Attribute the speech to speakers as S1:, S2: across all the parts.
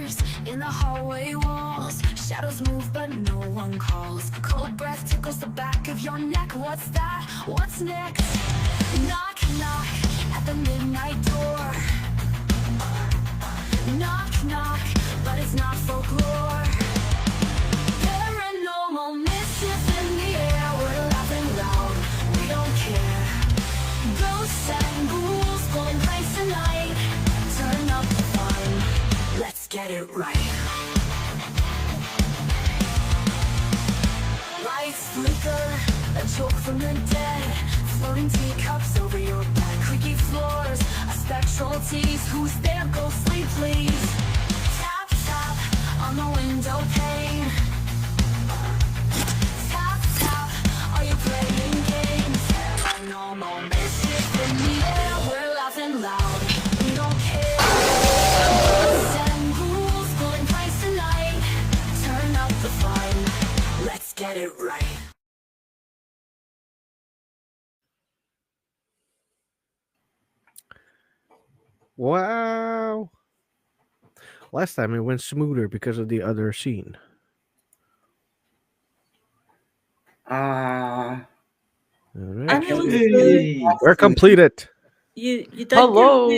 S1: whispers in the hallway walls. Shadows move but no one calls. Cold breath tickles the back of your neck. What's that? What's next? Knock, knock at the midnight door. Knock, knock, but it's not folklore. Paranormal mischief in the air. We're laughing loud, we don't care. Ghosts and ghouls going place tonight. Turn up the fun, let's get it right. Lights flicker, a joke from the dead. Floating teacups over your bed. Creaky floors, a spectral tease. Who's there, ghostly please? Tap, tap on the window pane. Tap, tap, are you playing games? Paranormal mischief in the air. We're laughing loud, we don't care. Ghosts and ghouls pulling place tonight. Turn up the fun, let's get it right.
S2: Wow. Last time it went smoother because of the other scene.
S3: Ah,
S2: All
S4: And
S2: right.
S4: it was really,
S5: Hey.
S2: We're completed.
S4: you did
S6: Hello.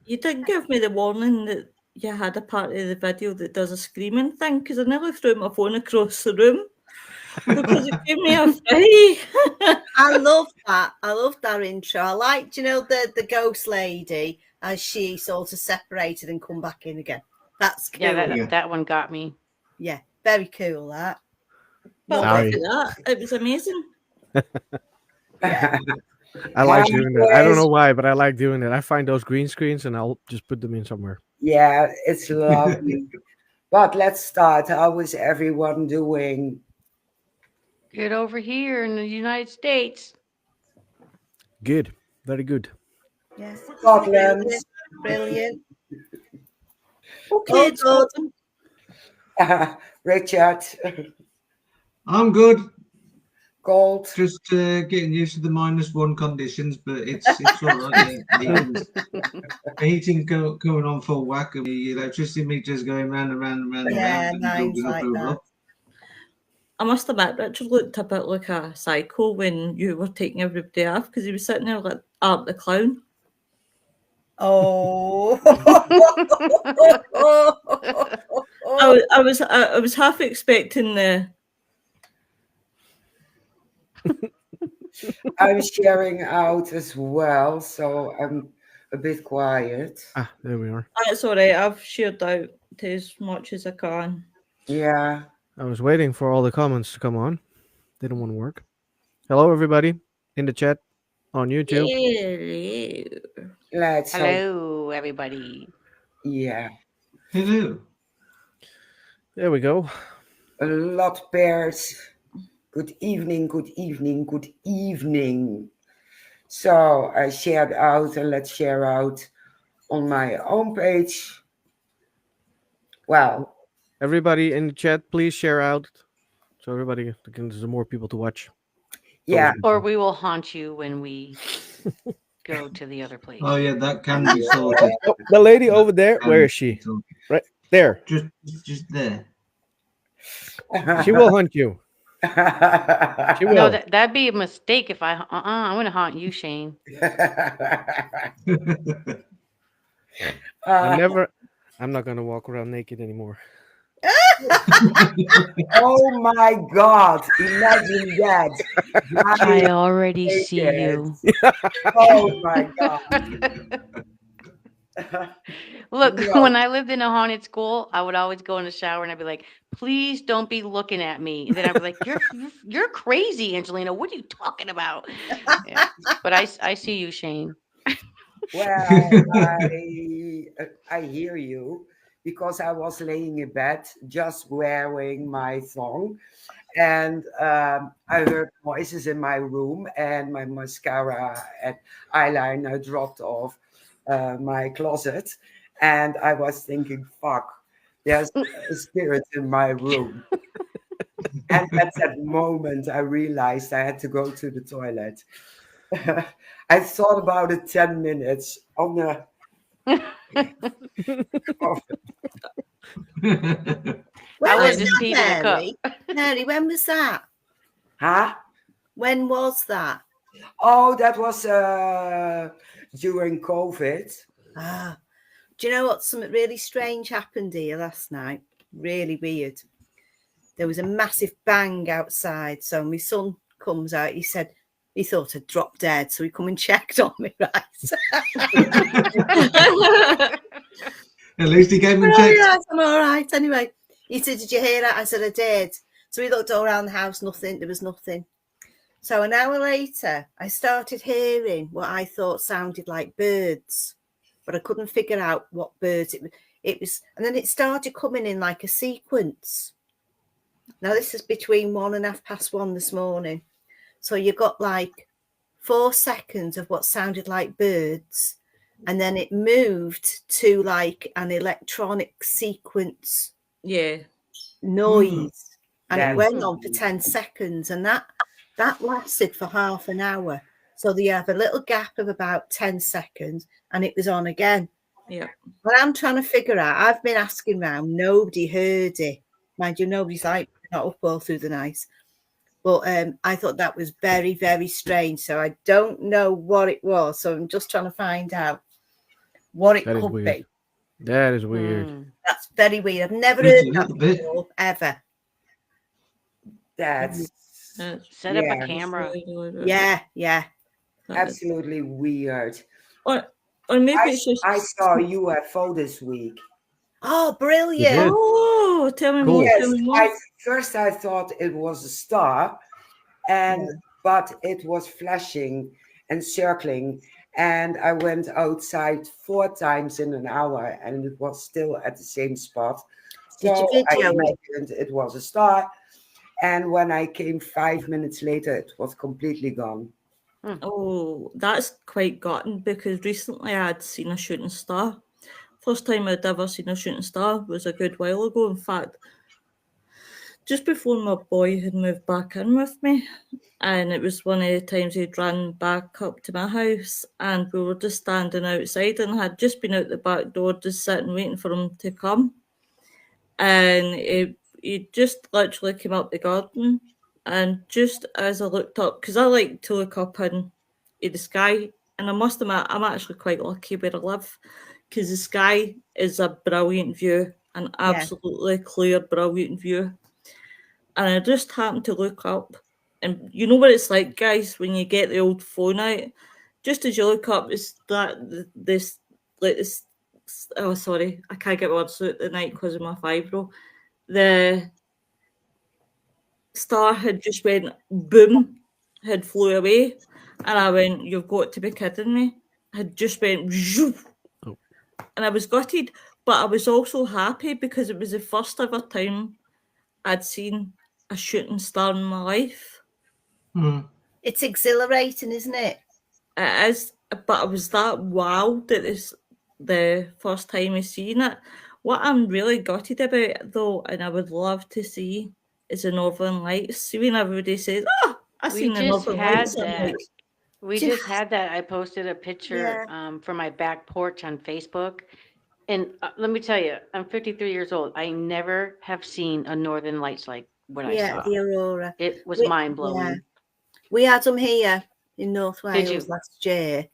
S4: give me the warning that you had a part of the video that does a screaming thing, because I nearly threw my phone across the room because it gave me a fright.
S7: I love that. I love that intro. I liked, the ghost lady as she sort of separated and come back in again. That's cool.
S6: Yeah, that one got me.
S7: Yeah, very cool. That.
S4: But
S2: Sorry.
S4: look at that, it was amazing.
S2: I like doing that. I don't know why, but I like doing it. I find those green screens and I'll just put them in somewhere.
S3: yeah, it's lovely. But let's start. How is everyone doing?
S6: Get over here in the United States.
S2: Good. Very good.
S7: Yes.
S3: Scotland.
S7: Brilliant.
S4: Okay,
S7: Oh, good.
S3: Richard,
S5: I'm good.
S3: Gold.
S5: Just getting used to the -1 conditions, but it's all right. The heating going on full whack, and the electricity meters going round and round and round and
S7: Yeah,
S5: round. And
S7: mine's
S5: building up,
S7: like
S5: building
S7: that.
S5: up.
S4: I must admit, Richard looked a bit like a psycho when you were taking everybody off, because he was sitting there like Art the Clown.
S7: Oh.
S4: I was half expecting the.
S3: I'm sharing out as well, so I'm a bit quiet.
S2: Ah, there we are.
S4: That's all right. I've shared out to as much as I can.
S3: Yeah.
S2: I was waiting for all the comments to come on. Didn't want to work. Hello, everybody in the chat on YouTube.
S4: Hello.
S3: Let's hope.
S6: Hello, everybody.
S3: Yeah.
S5: Hello.
S2: There we go.
S3: A lot pairs. Good evening, good evening, good evening. So I shared out and let's share out on my own page. Well,
S2: Everybody in the chat, please share out so everybody can. There's more people to watch.
S3: yeah.
S6: Or we will haunt you when we go to the other place.
S5: Oh yeah, that can be sorted.
S2: Oh, the lady over there,
S5: Can
S2: where
S5: be
S2: is she?
S5: sorted.
S2: Right there.
S5: Just there.
S2: She will hunt you. She will.
S6: No, that'd be a mistake if I'm going to haunt you, Shane.
S2: I'm not gonna walk around naked anymore.
S3: Oh my God! Imagine that.
S6: I already see you.
S3: Oh my God!
S6: Look,
S3: No.
S6: when I lived in a haunted school, I would always go in the shower and I'd be like, "Please don't be looking at me." And then I'd be like, "You're crazy, Angelina. What are you talking about?" Yeah. But I see you, Shane.
S3: Well, I hear you because I was laying in bed just wearing my thong, and I heard voices in my room, and my mascara and eyeliner dropped off my closet, and I was thinking, "Fuck, there's a spirit in my room." And at that moment, I realized I had to go to the toilet. I thought about it 10 minutes on the.
S7: When
S6: I
S7: was
S6: would've just
S7: that,
S6: peed in a cup.
S7: Mary? Mary, when was that?
S3: Huh?
S7: When was that?
S3: Oh, that was during COVID.
S7: Ah, do you know what? Something really strange happened here last night. Really weird. There was a massive bang outside. So my son comes out. He said he thought I'd dropped dead. So he come and checked on me, right?
S5: At least he came and
S7: Oh,
S5: checked.
S7: yes, I'm all right. Anyway, he said, "Did you hear that?" I said, "I did." So we looked all around the house, nothing. There was nothing. So an hour later, I started hearing what I thought sounded like birds, but I couldn't figure out what birds it was. And then it started coming in like a sequence. Now, this is between 1 and 1:30 this morning. So you got like 4 seconds of what sounded like birds, and then it moved to like an electronic sequence
S4: Yeah.
S7: noise, and it
S3: That's
S7: went on for 10 seconds, and that lasted for half an hour. So you have a little gap of about 10 seconds, and it was on again.
S4: Yeah.
S7: But I'm trying to figure out. I've been asking around, nobody heard it. Mind you, nobody's like not up all through the night. But I thought that was very, very strange. So I don't know what it was. So I'm just trying to find out what it
S2: That is
S7: could
S2: weird.
S7: be.
S2: That is weird.
S6: Mm.
S7: That's very weird. I've never
S5: It's
S7: heard
S5: a
S7: that
S5: little bit.
S7: before, ever.
S3: That's
S6: Set up
S3: Yeah.
S6: a camera.
S7: Yeah, yeah.
S3: absolutely weird.
S4: Or maybe it's just.
S3: I saw a UFO this week.
S7: Oh, brilliant.
S2: did?
S4: Oh, tell me
S2: Cool.
S4: more.
S3: Yes,
S4: Tell me more.
S3: first I thought it was a star, but it was flashing and circling, and I went outside 4 times in an hour, and it was still at the same spot.
S7: Did you
S3: So I
S7: video it?
S3: imagined it was a star, and when I came 5 minutes later, it was completely gone.
S4: Oh, that's quite gutting because recently I had seen a shooting star. First time I'd ever seen a shooting star was a good while ago. In fact, just before my boy had moved back in with me, and it was one of the times he'd ran back up to my house, and we were just standing outside, and I had just been out the back door, just sitting waiting for him to come, and he just literally came up the garden, and just as I looked up, because I like to look up in the sky, and I must admit I'm actually quite lucky where I live, because the sky is a brilliant view, an absolutely clear, brilliant view. And I just happened to look up, and you know what it's like, guys, when you get the old phone out, just as you look up, it's this. Oh, sorry, I can't get words out the night because of my fibro. The star had just went boom, had flew away, and I went, "You've got to be kidding me!" Had just went, zhoof. And I was gutted, but I was also happy because it was the first ever time I'd seen a shooting star in my life.
S7: It's exhilarating, isn't it?
S4: It is, but I was that wowed that this the first time I seen it. What I'm really gutted about it though, and I would love to see, is the Northern Lights. See when everybody says, "Oh, I
S6: We
S4: seen the
S6: just
S4: Northern
S6: had
S4: Lights," I'm
S6: that.
S4: like,
S6: We just had that. I posted a picture from my back porch on Facebook. And let me tell you, I'm 53 years old. I never have seen a Northern Lights like what I saw.
S7: The aurora.
S6: It was mind blowing.
S7: Yeah. We had them here in North
S6: Did
S7: Wales
S6: you?
S7: last year.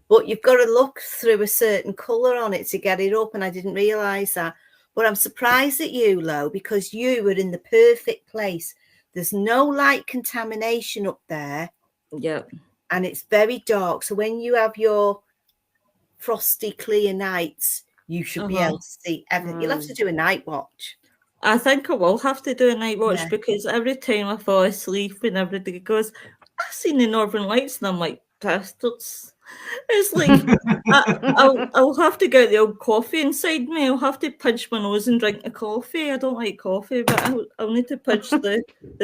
S7: But you've got to look through a certain colour on it to get it up, and I didn't realise that. But I'm surprised at you, Lo, because you were in the perfect place. There's no light contamination up there.
S4: Yeah.
S7: And it's very dark. So when you have your frosty, clear nights, you should be able to see everything. You'll have to do a night watch.
S4: I think I will have to do a night watch because every time I fall asleep and everybody goes, "I've seen the Northern Lights," and I'm like, bastards. It's like I'll have to get the old coffee inside me. I'll have to pinch my nose and drink the coffee. I don't like coffee, but I'll need to pinch the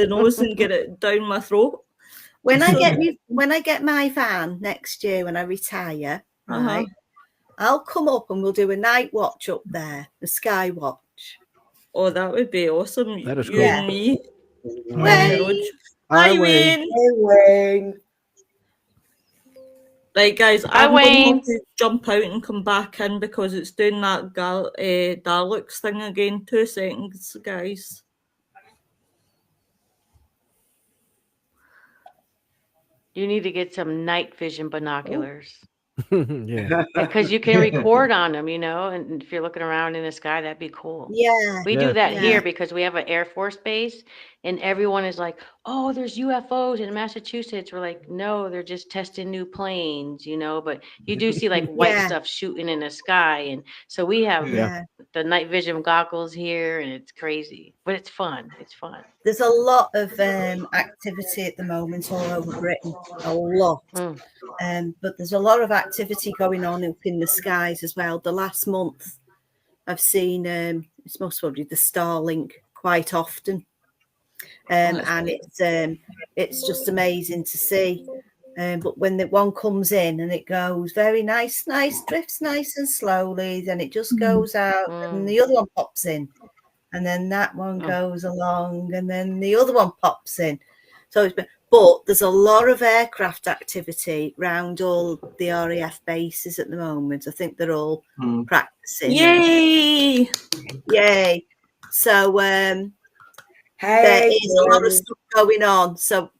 S4: nose and get it down my throat.
S7: When I get my van next year when I retire, right, I'll come up and we'll do a night watch up there, the sky watch.
S4: Oh, that would be awesome.
S2: That is
S4: You
S2: cool.
S4: and me.
S7: Wayne.
S4: Hi,
S2: Wayne.
S4: Wayne.
S3: Hey, Wayne.
S4: Right, guys,
S6: Bye,
S4: I'm going
S6: Wayne.
S4: to jump out and come back in because it's doing that Daleks thing again. 2 seconds, guys.
S6: You need to get some night vision binoculars.
S2: Yeah.
S6: Because you can record on them, you know, and if you're looking around in the sky, that'd be cool.
S7: Yeah.
S6: We
S2: Yeah.
S6: do that
S7: Yeah.
S6: here because we have an Air Force base, and everyone is like, "Oh, there's UFOs in Massachusetts." We're like, "No, they're just testing new planes, you know." But you do see like white
S7: Yeah.
S6: stuff shooting in the sky, and so we have
S7: Yeah.
S6: the night vision goggles here, and it's crazy, but it's fun. It's fun.
S7: There's a lot of activity at the moment all over Britain. A lot.
S6: Mm.
S7: But there's a lot of activity going on up in the skies as well. The last month, I've seen it's most probably the Starlink quite often, and it's just amazing to see. But when the one comes in and it goes very nice, drifts nice and slowly, then it just goes out, and the other one pops in, and then that one goes along, and then the other one pops in. So but there's a lot of aircraft activity around all the RAF bases at the moment. I think they're all practicing.
S4: Yay!
S7: Yay! So there is a lot of stuff going on. So,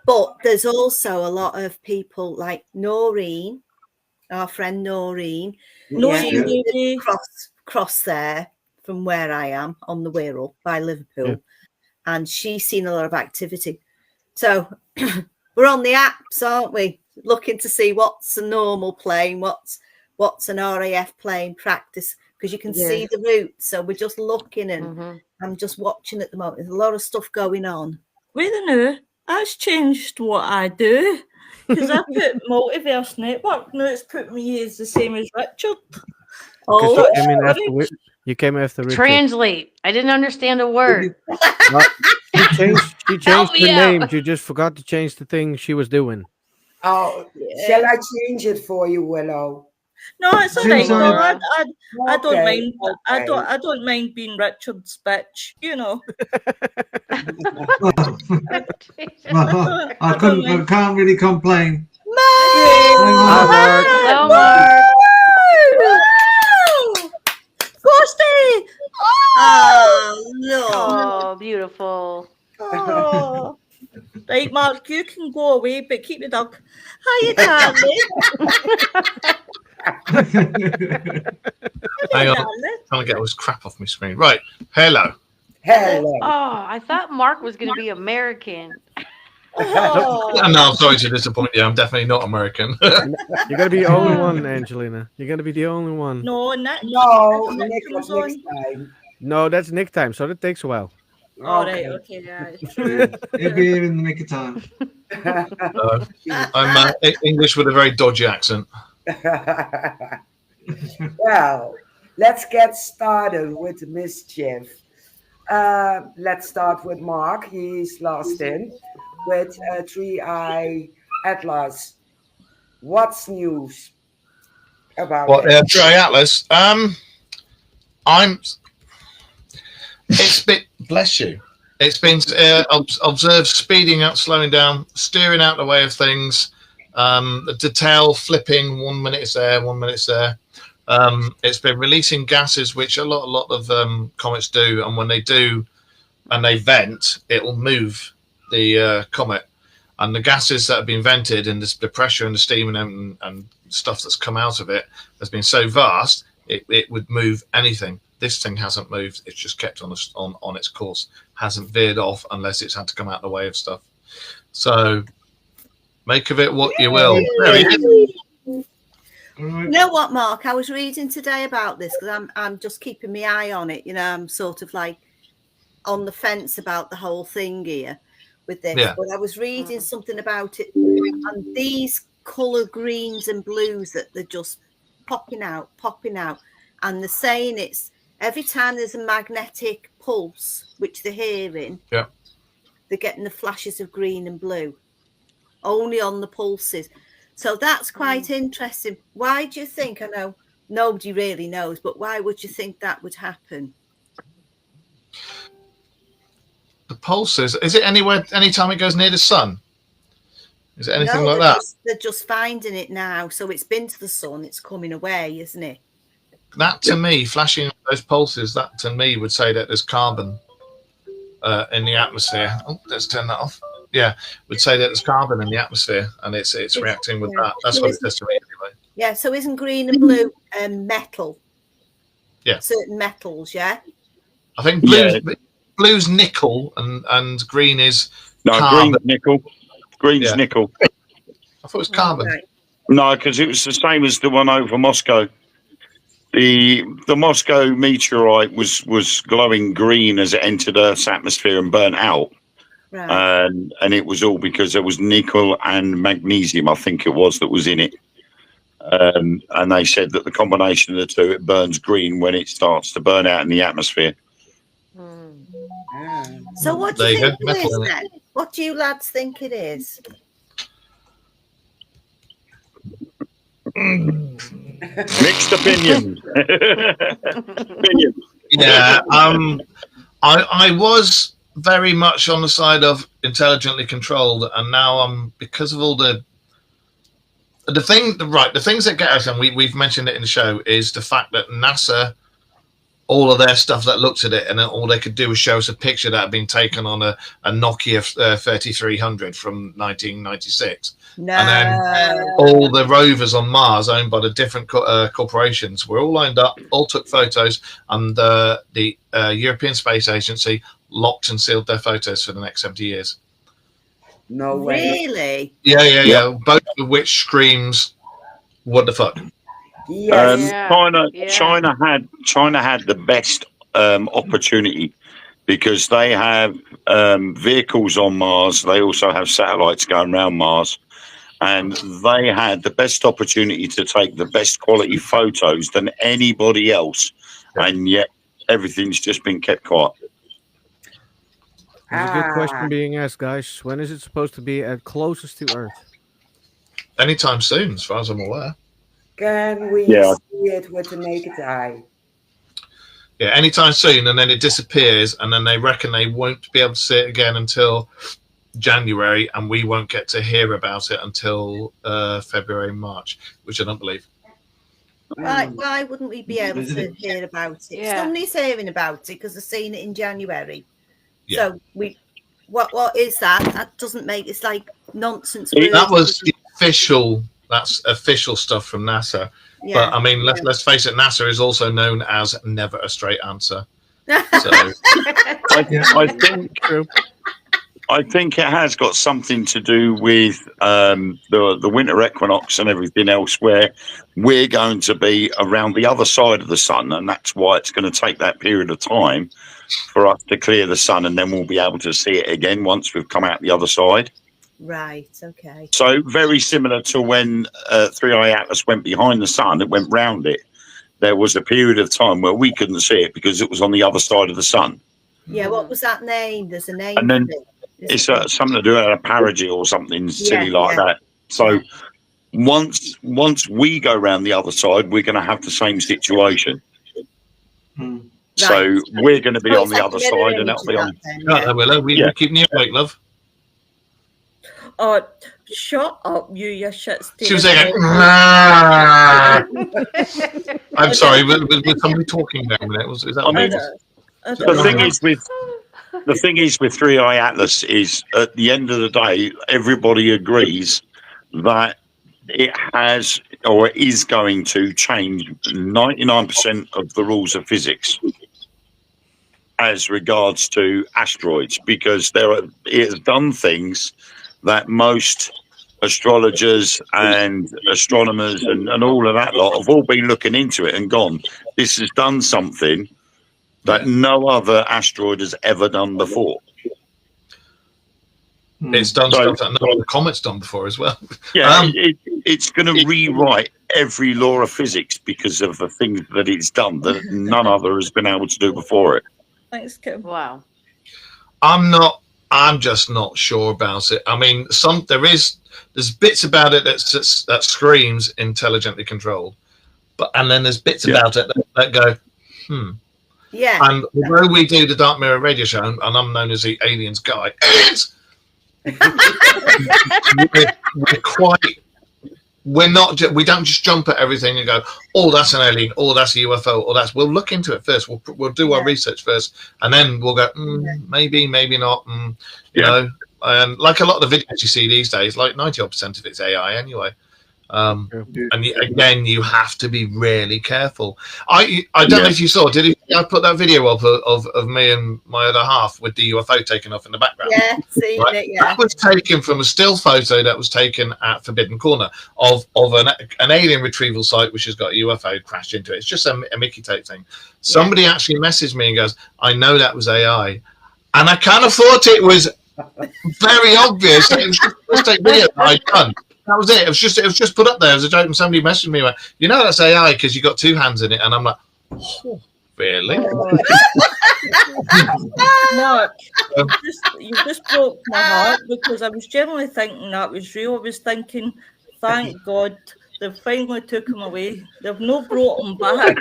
S7: but there's also a lot of people like Noreen, our friend Noreen.
S4: Noreen, baby.
S7: Cross there from where I am on the Wirral by Liverpool, and she's seen a lot of activity. So we're on the apps, aren't we? Looking to see what's a normal plane, what's an RAF plane practice, because you can see the route. So we're just looking, and I'm just watching at the moment. There's a lot of stuff going on.
S4: Wait a minute, that's changed what I do. Because I put Multiverse Network, now it's put me as the same as Richard.
S2: Oh, you came after Richard.
S6: Translate. I didn't understand a word.
S2: She changed the name. She just forgot to change the thing she was doing.
S3: Oh, shall I change it for you, Willow?
S4: No, it's all right. No, I don't mind.
S3: Okay.
S4: I don't mind being Richard's bitch. You know.
S5: I can't really complain.
S6: Hello, Mark.
S4: Ghosty!
S7: Oh, no.
S6: Oh, beautiful.
S4: Oh. Right, Mark, you can go away, but keep the dog. Hiya, darling.
S8: Hang on, trying to get all this crap off my screen. Right, hello.
S3: Hello.
S6: Oh, I thought Mark was going to be American.
S4: Oh.
S8: No, I'm sorry to disappoint you. I'm definitely not American.
S2: You're gonna be the only one, Angelina. You're gonna be the only one.
S4: No, Nick.
S3: No, Nick was next time.
S2: No, that's Nick time, so that takes a while.
S4: All right, okay, yeah, it's true.
S5: He'll be here in the nick of time.
S8: I'm English with a very dodgy accent.
S3: Well, let's get started with the mischief. Let's start with Mark. He's last in with Three-Eye Atlas. What's news about it?
S8: Three-Eye Atlas. It's been, bless you. It's been observed speeding up, slowing down, steering out the way of things. The tail flipping. 1 minute it's there, 1 minute it's there. It's been releasing gases, which a lot of comets do, and when they do, and they vent, it'll move the comet. And the gases that have been vented, and the pressure and the steam and stuff that's come out of it has been so vast, it would move anything. This thing hasn't moved; it's just kept on its course. Hasn't veered off unless it's had to come out the way of stuff. So, make of it what you will.
S7: You know what, Mark? I was reading today about this because I'm just keeping my eye on it. You know, I'm sort of like on the fence about the whole thing here with this.
S8: Yeah.
S7: But I was reading something about it, and these colour greens and blues that they're just popping out, and they're saying it's every time there's a magnetic pulse, which they're hearing, they're getting the flashes of green and blue, only on the pulses. So that's quite interesting. Why do you think? I know nobody really knows, but why would you think that would happen?
S8: The pulses. Is it anytime it goes near the sun? Is it anything
S7: No,
S8: like that?
S7: they're just finding it now. So it's been to the sun, it's coming away, isn't it?
S8: That to me, flashing those pulses, that to me would say that there's carbon in the atmosphere. Oh, let's turn that off. Yeah, would say that there's carbon in the atmosphere, and it's reacting with that. That's what it says to me anyway.
S7: Yeah, so isn't green and blue metal?
S8: Yeah.
S7: Certain metals, yeah?
S8: I think blue's nickel and green is carbon.
S9: Green's nickel. Green's
S8: Yeah.
S9: nickel.
S8: I thought it was carbon.
S7: Right.
S9: No, because it was the same as the one over Moscow. The Moscow meteorite was glowing green as it entered Earth's atmosphere and burnt out.
S7: Right.
S9: And it was all because there was nickel and magnesium, I think it was, that was in it. And they said that the combination of the two, it burns green when it starts to burn out in the atmosphere.
S7: So what do
S8: There
S7: you
S8: you go,
S7: think it
S8: metal
S7: is
S8: in it.
S7: then? What do you lads think it is?
S9: Mixed opinions.
S8: Yeah, I was very much on the side of intelligently controlled, and now I'm, because of all the things that get us, and we've mentioned it in the show, is the fact that NASA, all of their stuff that looked at it, and all they could do was show us a picture that had been taken on a Nokia 3300 from 1996.
S7: No.
S8: And then all the rovers on Mars, owned by the different corporations, were all lined up, all took photos, and the European Space Agency locked and sealed their photos for the next 70 years.
S3: No way.
S7: Really?
S8: Yeah. Both of which screams, what the fuck?
S3: Yes.
S9: China had the best opportunity because they have vehicles on Mars. They also have satellites going around Mars, and they had the best opportunity to take the best quality photos than anybody else, and yet everything's just been kept quiet.
S2: There's a good question being asked, guys. When is it supposed to be at closest to Earth?
S8: Anytime soon, as far as I'm aware.
S3: Can we see it with the naked eye?
S8: Yeah, anytime soon, and then it disappears, and then they reckon they won't be able to see it again until January, and we won't get to hear about it until February, March, which I don't believe.
S7: Why wouldn't we be able to hear about it?
S6: Yeah.
S7: Somebody's hearing about it because they've seen it in January.
S8: Yeah.
S7: So what is that? That doesn't make, it's like nonsense.
S8: That was the official. That's official stuff from NASA.
S7: Yeah.
S8: But I mean, let's face it, NASA is also known as never a straight answer. So
S9: I think it has got something to do with the winter equinox and everything else, where we're going to be around the other side of the sun, and that's why it's going to take that period of time for us to clear the sun, and then we'll be able to see it again once we've come out the other side.
S7: Right, okay.
S9: So very similar to when 3i Atlas went behind the sun, it went round it. There was a period of time where we couldn't see it because it was on the other side of the sun.
S7: Yeah, what was that name? There's a name.
S9: And then
S7: for it.
S9: it's something to do with a parody or something silly like that. So once we go around the other side, we're going to have the same situation. So we're going to be on the other side, and that'll be on.
S8: We keep you awake, love.
S4: Oh, shut up, you shit.
S8: She was saying, I'm sorry, was somebody talking there a minute? Is that what it was?
S9: The thing is with 3i Atlas is, at the end of the day, everybody agrees that it has or is going to change 99% of the rules of physics as regards to asteroids, because it has done things that most astrologers and astronomers and all of that lot have all been looking into it and gone, this has done something that no other asteroid has ever done before.
S8: It's done stuff that no other comet's done before as well.
S9: Yeah, it's going to rewrite every law of physics because of the things that it's done that none other has been able to do before it.
S4: Thanks, Kim.
S6: Wow.
S8: I'm just not sure about it. I mean, there's bits about it that screams intelligently controlled, and then there's bits about it that go,
S7: Yeah.
S8: And although we do the Dark Mirror radio show, and I'm known as the aliens guy, we're quite. We're not. We don't just jump at everything and go, "Oh, that's an alien. Oh, that's a UFO. Or that's." We'll look into it first. We'll do our research first, and then we'll go, maybe, maybe not. You know, and like a lot of the videos you see these days, like 90% of it's AI anyway. And again, you have to be really careful. I don't know if you saw. I put that video up of me and my other half with the UFO taken off in the background?
S7: Yeah, seen it. Yeah,
S8: that was taken from a still photo that was taken at Forbidden Corner of an alien retrieval site which has got a UFO crashed into it. It's just a Mickey tape thing. Somebody actually messaged me and goes, "I know that was AI," and I kind of thought it was very obvious. It was just a video that I'd done. That was it. It was just put up there as a joke, and somebody messaged me, went, "You know that's AI because you got two hands in it," and I'm like, "Oh, really?"
S4: Mark, you just broke my heart because I was generally thinking that was real. I was thinking, thank God they've finally took him away. They've not brought him back.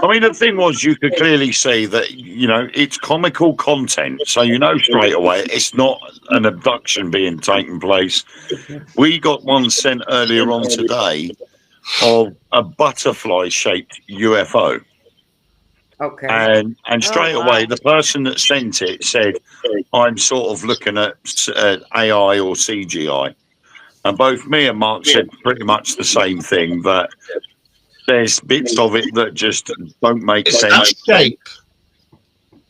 S9: I mean, the thing was, you could clearly see that, you know, it's comical content. So you know straight away it's not an abduction being taken place. We got one sent earlier on today of a butterfly-shaped UFO.
S3: Okay.
S9: And straight away, the person that sent it said, "I'm sort of looking at AI or CGI." And both me and Mark said pretty much the same thing, that there's bits of it that just don't make sense.
S8: That shape,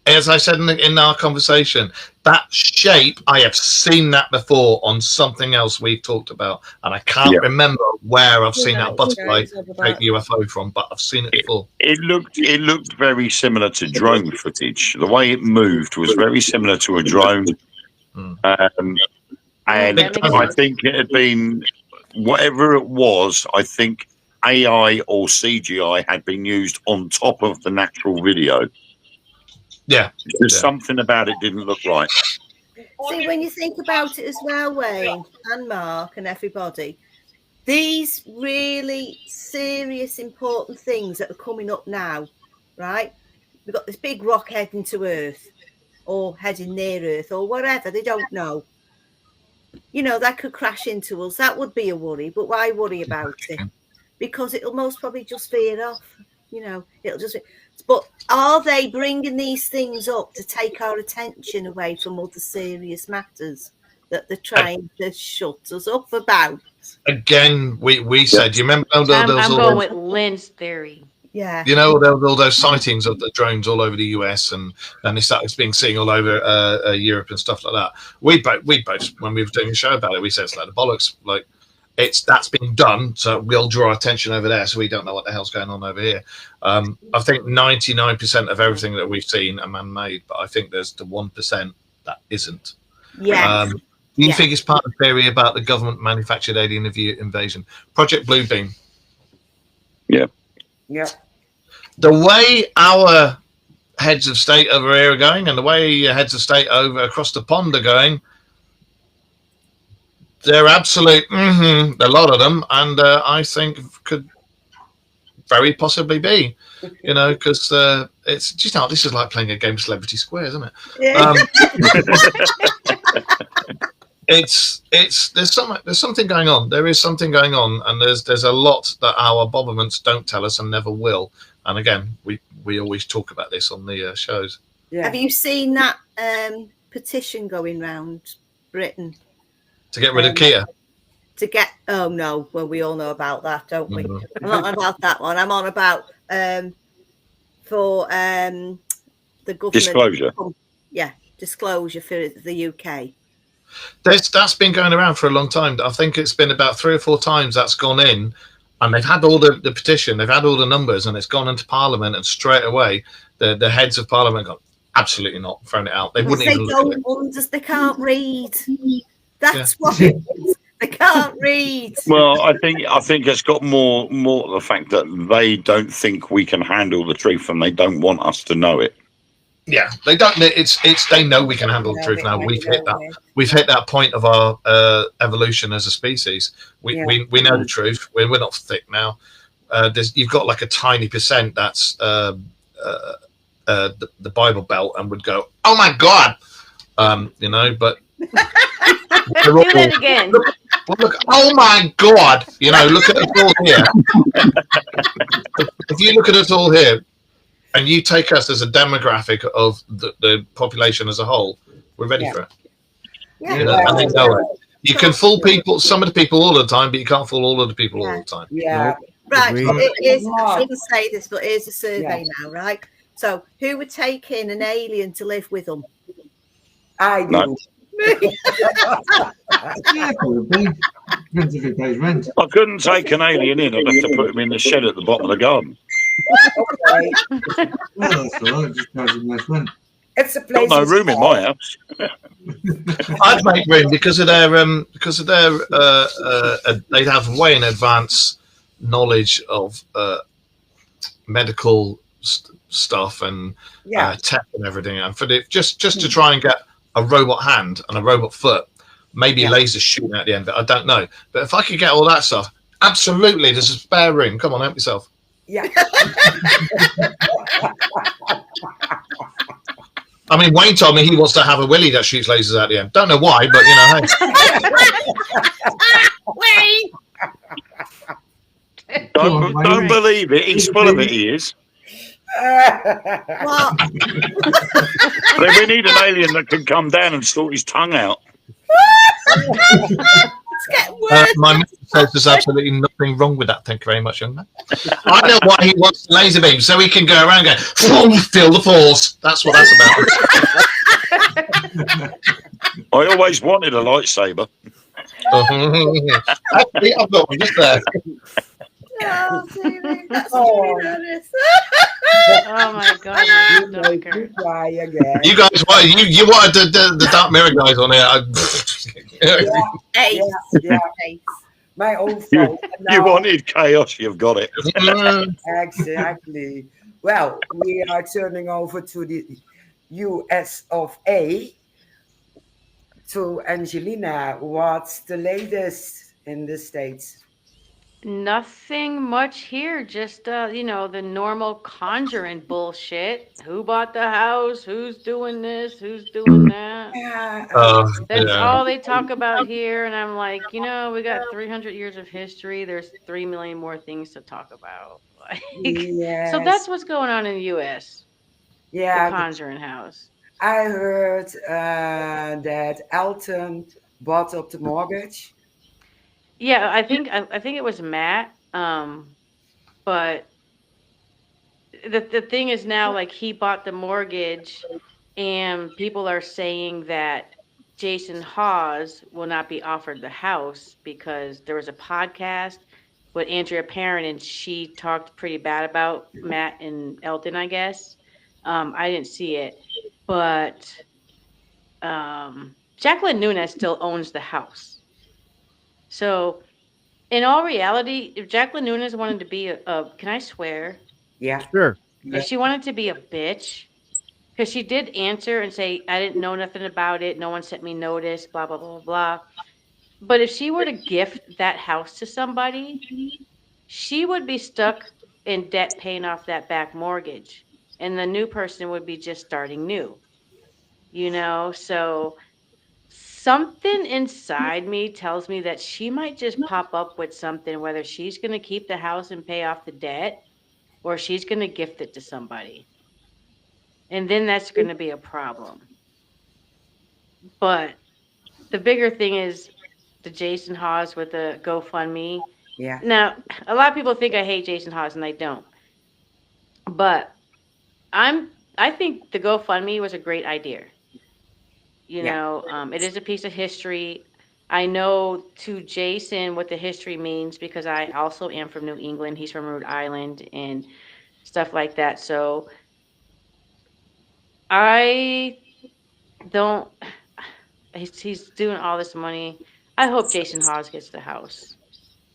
S8: as I said in our conversation, that shape, I have seen that before on something else we've talked about, and I can't remember where I've seen that butterfly take UFO from, but I've seen it before.
S9: It looked very similar to drone footage. The way it moved was very similar to a drone. And I think it had been, whatever it was, I think AI or CGI had been used on top of the natural video.
S8: Yeah.
S9: There's something about it didn't look right.
S7: See, when you think about it as well, Wayne and Mark and everybody, these really serious, important things that are coming up now, right? We've got this big rock heading to Earth or heading near Earth or whatever, they don't know. You know, that could crash into us. That would be a worry, but why worry about it? Because it'll most probably just veer off. You know, it'll just... But are they bringing these things up to take our attention away from other serious matters that they're trying to shut us up about?
S8: Again, we said, you remember?
S6: I'm going with Lynn's theory.
S7: Yeah.
S8: You know, there were all those sightings of the drones all over the US, and they started being seen all over Europe and stuff like that. We both, when we were doing a show about it, we said it's like the bollocks. Like, that's been done, so we'll draw attention over there, so we don't know what the hell's going on over here. I think 99% of everything that we've seen are man-made, but I think there's the 1% that isn't.
S7: Yeah.
S8: Do you think it's part of the theory about the government-manufactured alien invasion? Project Bluebeam.
S9: Yeah.
S3: Yeah.
S8: The way our heads of state over here are going, and the way heads of state over across the pond are going, they're absolute, a lot of them, and I think could very possibly be, you know, because it's just, this is like playing a game of Celebrity Square, isn't it?
S7: Yeah.
S8: There's something going on. There is something going on, and there's a lot that our bobberments don't tell us and never will. And again, we always talk about this on the shows.
S3: Yeah.
S7: Have you seen that petition going round Britain?
S8: To get rid of Kia.
S7: To get, oh no, well, we all know about that, don't we? I'm not on about that one. I'm on about for the government
S9: Disclosure.
S7: Yeah, disclosure for the UK.
S8: That's been going around for a long time. I think it's been about 3 or 4 times that's gone in, and they've had all the petition, they've had all the numbers, and it's gone into Parliament, and straight away the heads of Parliament got absolutely not, thrown it out. They wouldn't even look at it.
S7: They can't read. That's what it is. They can't read.
S9: Well, I think it's got more the fact that they don't think we can handle the truth, and they don't want us to know it.
S8: Yeah, they don't. It's they know we can handle the truth now. We've hit that point of our evolution as a species. We know the truth. We're not thick now. You've got like a tiny percent that's the Bible Belt and would go, oh my God, you know, but They're
S6: Do that
S8: all-
S6: again.
S8: Well, look, oh my God! You know, look at us all here. If you look at us all here, and you take us as a demographic of the population as a whole, we're ready
S3: Yeah.
S8: for it.
S7: Yeah.
S8: You know, and they know it. You can fool people, some of the people all the time, but you can't fool all of the people all the time.
S3: Yeah.
S2: Nope.
S7: Right.
S2: Agreed.
S7: It is, I
S3: Mark.
S7: shouldn't say this, but here's a survey now, right? So, who would take in an alien to live with them?
S3: I do.
S9: No.
S5: Yeah, probably. Depends if it pays rent.
S9: I couldn't take an alien in. I'd have to put him in the shed at the bottom of the garden.
S3: Okay.
S5: Well, that's all right. It just charges less rent.
S3: It's a
S9: Got
S3: place.
S9: no room in my house.
S8: I'd make room because of their they'd have way in advance knowledge of medical stuff and
S3: Yeah.
S8: tech and everything, and for the, just to try and get a robot hand and a robot foot, maybe
S3: Yeah.
S8: laser shooting at the end, but I don't know. But if I could get all that stuff, absolutely, there's a spare room. Come on, help yourself.
S3: Yeah.
S8: I mean, Wayne told me he wants to have a willy that shoots lasers at the end. Don't know why, but you know, hey.
S7: Wayne!
S9: Don't believe it. He's full of it. He is.
S7: What?
S9: Then we need an alien that can come down and sort his tongue out.
S7: It's getting worse.
S8: My missus says there's absolutely nothing wrong with that. Thank you very much, young man. I know why he wants the laser beam, so he can go around and go, feel the force. That's what that's about.
S9: I always wanted a lightsaber.
S8: Actually, I've got one just there.
S7: Oh, dearie, that's
S3: Oh.
S7: really honest.
S6: Oh my God,
S3: You
S6: my
S3: make
S6: stomach
S3: me
S6: hurts.
S3: cry again.
S8: You guys, what you wanted the Dark Mirror guys on here?
S7: Ace.
S3: Yeah.
S7: Ace.
S3: My own
S9: You,
S3: fault.
S9: you
S3: Now-
S9: wanted chaos. You've got it.
S3: Exactly. Well, we are turning over to the US of A. To Angelina, what's the latest in the States?
S6: Nothing much here. Just you know, the normal conjuring bullshit. Who bought the house? Who's doing this? Who's doing that?
S3: Yeah,
S6: That's
S8: Yeah.
S6: all they talk about here, and I'm like, you know, we got 300 years of history. There's 3 million more things to talk about. Like, so that's what's going on in the U.S. The
S3: yeah.
S6: Conjuring House.
S3: I heard that Elton bought up the mortgage.
S6: Yeah, I think it was Matt. But the thing is now, like, he bought the mortgage, and people are saying that Jason Hawes will not be offered the house because there was a podcast with Andrea Perrin, and she talked pretty bad about Matt and Elton, I guess. I didn't see it, but Jacqueline Nunes still owns the house. So, in all reality, if Jacqueline Nunes wanted to be can I swear?
S3: Yeah.
S2: Sure.
S6: If she wanted to be a bitch, because she did answer and say, I didn't know nothing about it. No one sent me notice, blah, blah, blah, blah. But if she were to gift that house to somebody, she would be stuck in debt paying off that back mortgage. And the new person would be just starting new, you know? So something inside me tells me that she might just pop up with something, whether she's going to keep the house and pay off the debt or she's going to gift it to somebody. And then that's going to be a problem. But the bigger thing is the Jason Hawes with the GoFundMe.
S3: Yeah.
S6: Now, a lot of people think I hate Jason Hawes, and I don't. But I think the GoFundMe was a great idea. You know, it is a piece of history. I know to Jason what the history means because I also am from New England. He's from Rhode Island and stuff like that. So I don't. He's doing all this money. I hope Jason Hawes gets the house.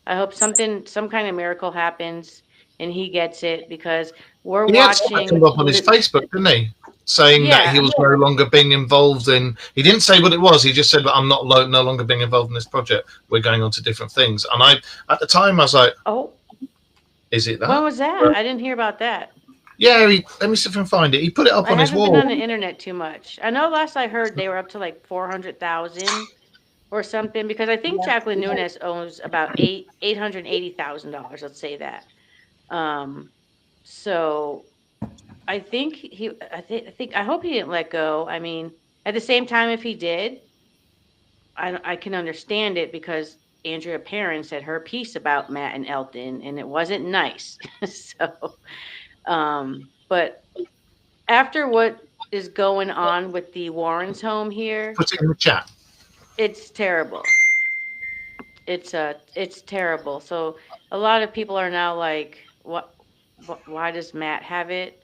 S6: I hope some kind of miracle happens and he gets it because we're
S8: He had
S6: watching.
S8: something up on his Facebook, didn't he? Saying that he was no longer being involved in. He didn't say what it was. He just said, "I'm not no longer being involved in this project. We're going on to different things." And at the time, I was like,
S6: "Oh,
S8: is it that?"
S6: When was that? I didn't hear about that.
S8: Yeah, let me see if I can find it. He put it up on his wall.
S6: I haven't been on the internet too much. I know last I heard they were up to like 400,000, or something, because I think
S3: Yeah,
S6: Jacqueline
S3: yeah.
S6: Nunes owns about $880,000. Let's say that. So I think I hope he didn't let go. I mean, at the same time, if he did, I can understand it because Andrea Perrin said her piece about Matt and Elton, and it wasn't nice. So, but after what is going on with the Warrens home here,
S8: Put it in the chat.
S6: it's terrible. It's terrible. So a lot of people are now like, what why does Matt have it?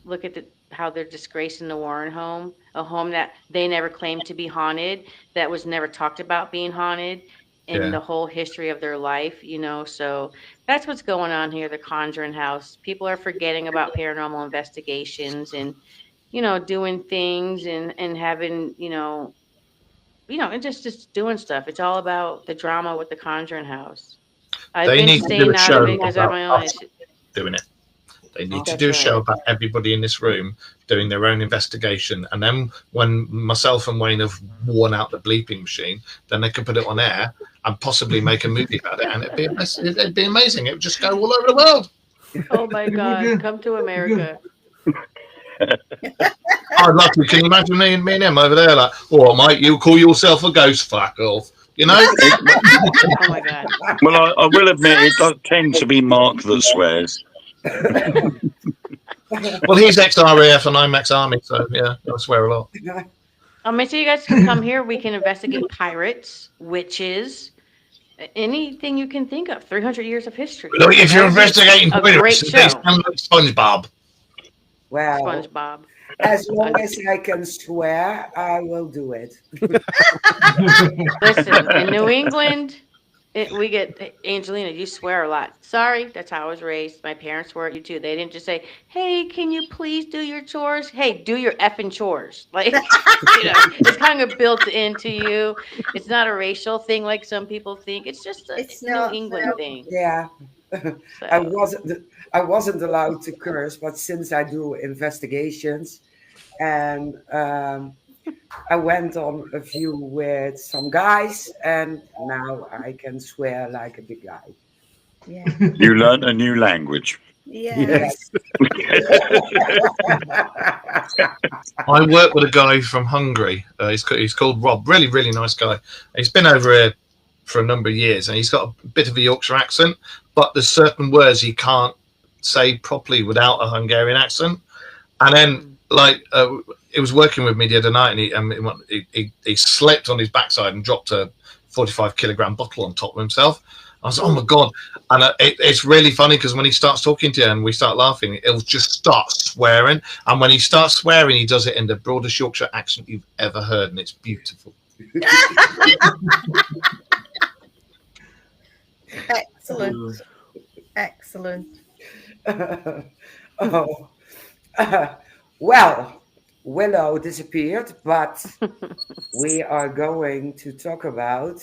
S6: Look at how they're disgracing the Warren home, a home that they never claimed to be haunted, that was never talked about being haunted in
S8: Yeah.
S6: the whole history of their life, you know. So that's what's going on here, the Conjuring House. People are forgetting about paranormal investigations and, you know, doing things and having, and just doing stuff. It's all about the drama with the Conjuring House. I've
S8: They
S6: been
S8: need to do a
S6: staying out of
S8: show
S6: it because I have
S8: about
S6: my own
S8: us
S6: issue.
S8: doing it. They need to
S6: That's
S8: do a show
S6: right.
S8: about everybody in this room doing their own investigation. And then when myself and Wayne have worn out the bleeping machine, then they can put it on air and possibly make a movie about it. And it'd be amazing. It would just go all over the world.
S6: Oh my God, come to America.
S8: I'd love to. Can you imagine me and him over there like, oh, mate, you call yourself a ghost, fuck off. You know?
S6: Oh my God.
S9: Well, I will admit it does tend to be Mark that swears.
S8: Well, he's ex-RAF and I'm ex-Army, so yeah, I swear a lot.
S6: So you guys can come here. We can investigate pirates, witches, anything you can think of. 300 years of history.
S8: Look, if you're
S6: That would be
S8: investigating
S6: a great
S8: pirates, they
S6: show.
S8: sound like SpongeBob.
S3: Well,
S6: SpongeBob.
S3: as long as I can swear, I will do it.
S6: Listen, in New England, we get Angelina. You swear a lot. Sorry, that's how I was raised. My parents were you too. They didn't just say, "Hey, can you please do your chores?" Hey, do your effing chores. Like, it's kind of built into you. It's not a racial thing like some people think. It's just a
S7: It's
S6: New
S7: not,
S6: England thing.
S3: Yeah.
S6: So,
S3: I wasn't allowed to curse, but since I do investigations and I went on a few with some guys and now I can swear like a big guy.
S7: Yeah.
S9: You learn a new language.
S7: Yeah.
S8: I work with a guy from Hungary. He's called Rob. Really, really nice guy. He's been over here for a number of years, and he's got a bit of a Yorkshire accent, but there's certain words he can't say properly without a Hungarian accent. And then, he was working with me the other night, and he slipped on his backside and dropped a 45-kilogram bottle on top of himself. I was, oh my God. And it's really funny because when he starts talking to you and we start laughing, he'll just start swearing. And when he starts swearing, he does it in the broadest Yorkshire accent you've ever heard. And it's beautiful.
S7: Excellent. Excellent.
S3: Well, Willow disappeared, but we are going to talk about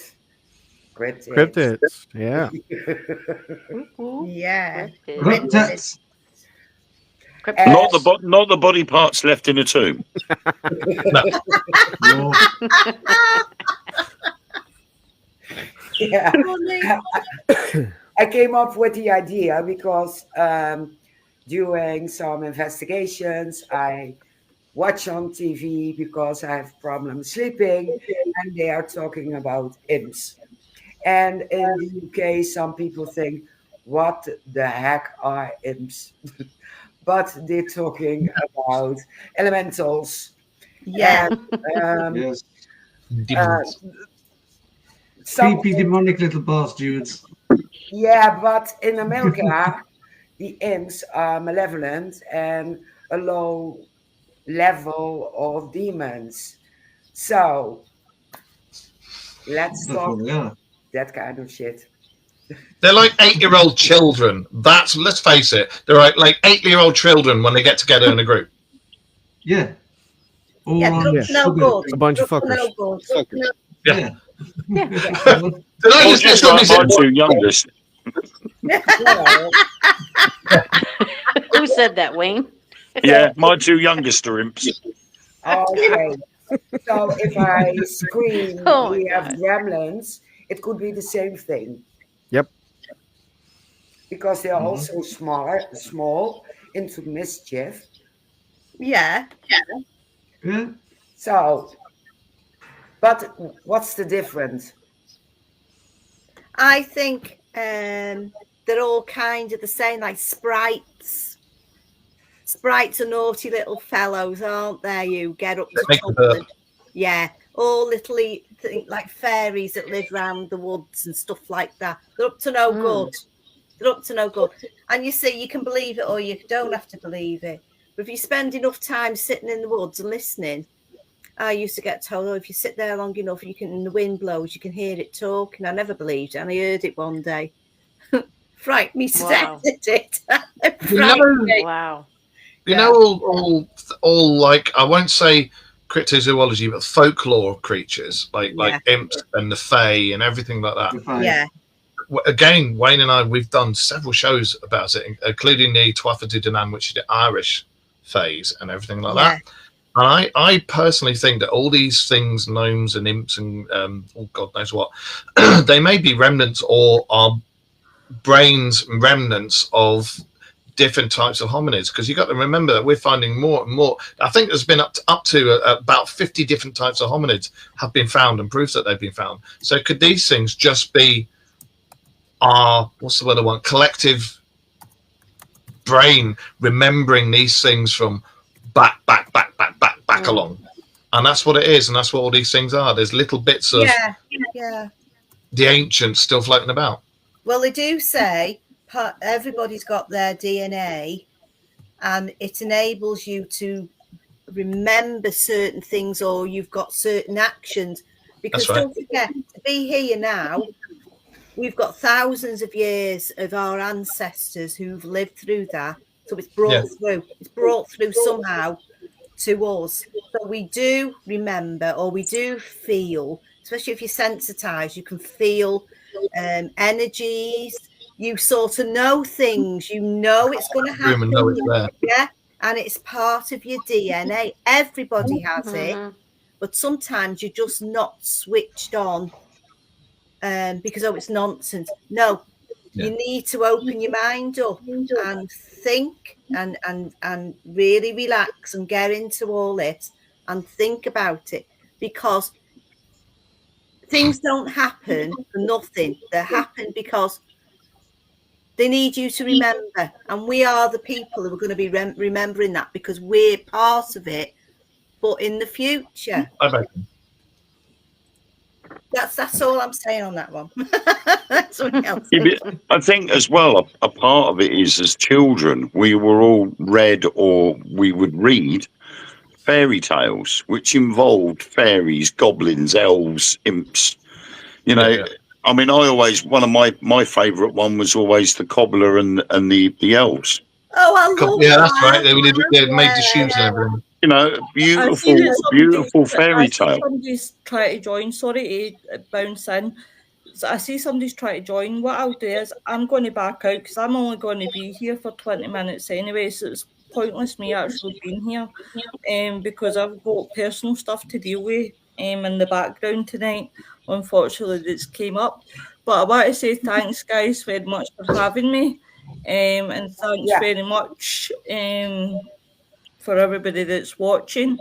S3: cryptids.
S2: Cryptids. Yeah.
S7: Yeah.
S5: Cryptids.
S9: Not the body parts left in a tomb.
S5: No.
S3: Yeah. I came up with the idea because doing some investigations, I watch on TV because I have problems sleeping, and they are talking about imps. And in the UK, some people think, what the heck are imps? But they're talking about elementals.
S7: Yeah.
S3: And,
S5: Yes.
S3: some,
S5: Creepy, demonic little bastards.
S3: yeah, but in America, the imps are malevolent and a low level of demons. So let's
S5: That's
S3: talk
S5: what they are.
S3: that kind of shit.
S8: They're like 8-year-old children. Let's face it. They're like 8-year-old children when they get together in a group.
S5: Yeah. All
S7: Yeah,
S5: on
S7: drugs no
S5: sugar.
S7: good.
S2: A bunch of
S7: Drugs
S2: fuckers.
S7: no good.
S8: Yeah.
S5: Yeah.
S8: Did I
S9: Or
S8: just
S9: just
S8: literally
S9: like
S8: say-
S9: my two youngest.
S3: Well,
S6: who said that, Wayne?
S9: Yeah, my two youngest are imps.
S3: okay. So if I scream,
S6: Oh my
S3: we have
S6: God.
S3: gremlins, it could be the same thing
S2: Yep.
S3: because they are
S5: Mhm.
S3: also small into mischief.
S7: Yeah.
S5: Yeah.
S3: So, but what's the difference?
S7: I think they're all kind of the same, like sprites. Sprites are naughty little fellows, aren't they? You get up
S8: They
S7: to
S8: make the
S7: trouble.
S8: birth.
S7: And, yeah, all little like fairies that live round the woods and stuff like that. They're up to no good. They're up to no good. And you see, you can believe it or you don't have to believe it. But if you spend enough time sitting in the woods and listening, I used to get told, oh, if you sit there long enough, you can, and the wind blows, you can hear it talking. I never believed it, and I heard it one day. Frightened me to
S6: Wow.
S7: death, did it?
S8: You know,
S7: Frightened me.
S6: Wow.
S8: you
S7: Yeah.
S8: know, all like, I won't say cryptozoology, but folklore creatures like imps and the fae and everything like that.
S5: The fine.
S7: Yeah.
S8: Again, Wayne and I, we've done several shows about it, including the Tuatha Danann, which is the Irish phase and everything like that. And I personally think that all these things, gnomes and imps and oh God knows what, they may be remnants or are brains remnants of different types of hominids, because you got to remember that we're finding more and more. I think there's been up to about 50 different types of hominids have been found and proofs that they've been found. So could these things just be our, what's the word I want, collective brain remembering these things from back along? And that's what it is, and that's what all these things are. There's little bits of the ancients still floating about.
S7: Well, they do say everybody's got their DNA, and it enables you to remember certain things, or you've got certain actions. Because
S8: That's right.
S7: don't forget, to be here now, we've got thousands of years of our ancestors who've lived through that. So it's brought through. It's brought through somehow to us. So we do remember, or we do feel, especially if you're sensitized, you can feel energies. You sort of know things. You know it's going to happen.
S8: And know it's there.
S7: Yeah, and it's part of your DNA. Everybody has it, but sometimes you're just not switched on because it's nonsense. No, you need to open your mind up and think and really relax and get into all it and think about it, because things don't happen for nothing. They happen because they need you to remember, and we are the people who are going to be remembering that, because we're part of it. But in the future, that's all I'm saying on that one.
S9: I think as well, a part of it is, as children, we were all read, or we would read fairy tales, which involved fairies, goblins, elves, imps. You know, I mean, one of my favourite one was always the cobbler and the elves.
S7: Oh, I love
S8: that's right. They made the shoes and everything.
S9: You know, beautiful fairy tale.
S4: Somebody's trying to join. Sorry to bounce in. So I see somebody's trying to join. What I'll do is I'm going to back out, because I'm only going to be here for 20 minutes anyway, so it's pointless me actually being here, because I've got personal stuff to deal with in the background tonight. Unfortunately, this came up. But I want to say thanks, guys, very much for having me, and thanks very much for everybody that's watching.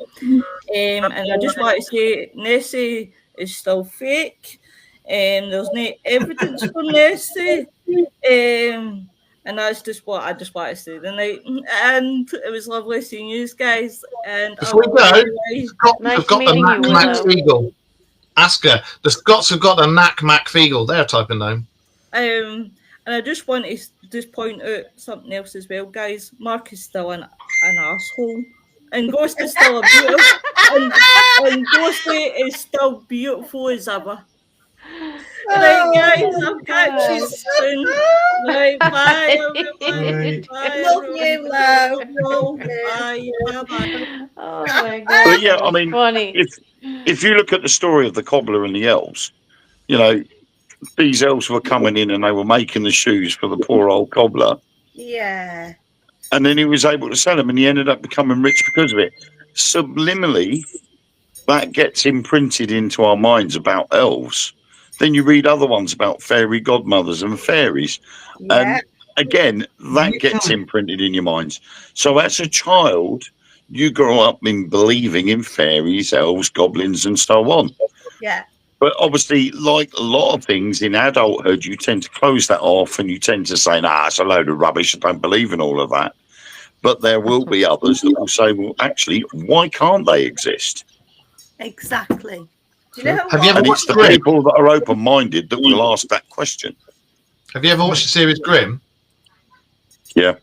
S4: And I just want to say Nessie is still fake. There's no evidence for Nessie. And that's just what I just want to say tonight. And it was lovely seeing you guys. And
S8: Before we go, Scots have got the Mac Macfeagle. Ask her. The Scots have got the Mac Macfeagle. They're typing name.
S4: And I just want to just point out something else as well, guys. Mark is still an asshole. And Ghost is still a beautiful, and Ghosty is still beautiful as ever. Right, guys, I'll catch you soon. Right, bye, everybody. Bye,
S7: love you, love.
S4: Bye, bye.
S6: Oh my God.
S9: But yeah, I mean,
S6: funny.
S9: if you look at the story of the cobbler and the elves, you know, these elves were coming in and they were making the shoes for the poor old cobbler.
S7: Yeah.
S9: And then he was able to sell them, and he ended up becoming rich because of it. Subliminally, that gets imprinted into our minds about elves. Then you read other ones about fairy godmothers and fairies.
S7: Yeah.
S9: And again, that gets imprinted in your minds. So as a child, you grow up in believing in fairies, elves, goblins, and so on.
S7: Yeah.
S9: But obviously, like a lot of things in adulthood, you tend to close that off and you tend to say, nah, it's a load of rubbish. I don't believe in all of that. But there will be others that will say, well, actually, why can't they exist?
S7: Exactly. Do you know
S8: Have you
S7: what?
S8: ever
S9: And it's
S8: watched
S9: the
S8: Grimm?
S9: people that are open-minded that will ask that question.
S8: Have you ever watched the series Grimm?
S9: Yeah.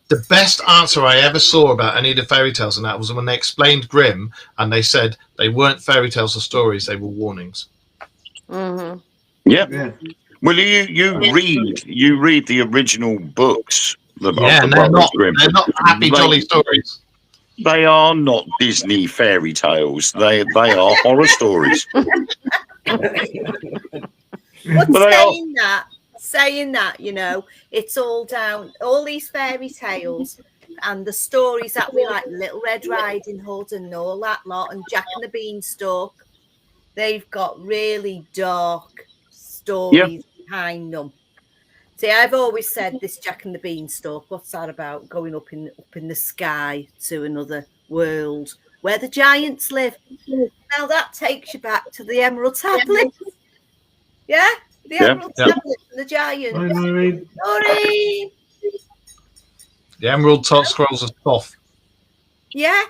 S8: The best answer I ever saw about any of the fairy tales and that was when they explained Grimm and they said they weren't fairy tales or stories, they were warnings.
S6: Mm-hmm.
S9: Yeah.
S5: Yeah.
S9: Well, you read the original books of
S8: Yeah,
S9: the
S8: and they're
S9: Brothers
S8: not
S9: Grimm.
S8: happy, jolly stories.
S9: They are not Disney fairy tales. They are horror stories.
S7: But
S9: But they are.
S7: saying that, you know, it's all down, all these fairy tales and the stories that we like, Little Red Riding Hood and all that lot, and Jack and the Beanstalk, they've got really dark stories behind them. See, I've always said this Jack and the Beanstalk, what's that about? Going up in the sky to another world where the giants live. Now that takes you back to the Emerald Tablets. Yeah? The Emerald Tablets and the giants.
S5: Hi, Noreen.
S7: Noreen!
S8: The Emerald Top Scrolls of Thoth.
S7: Yeah?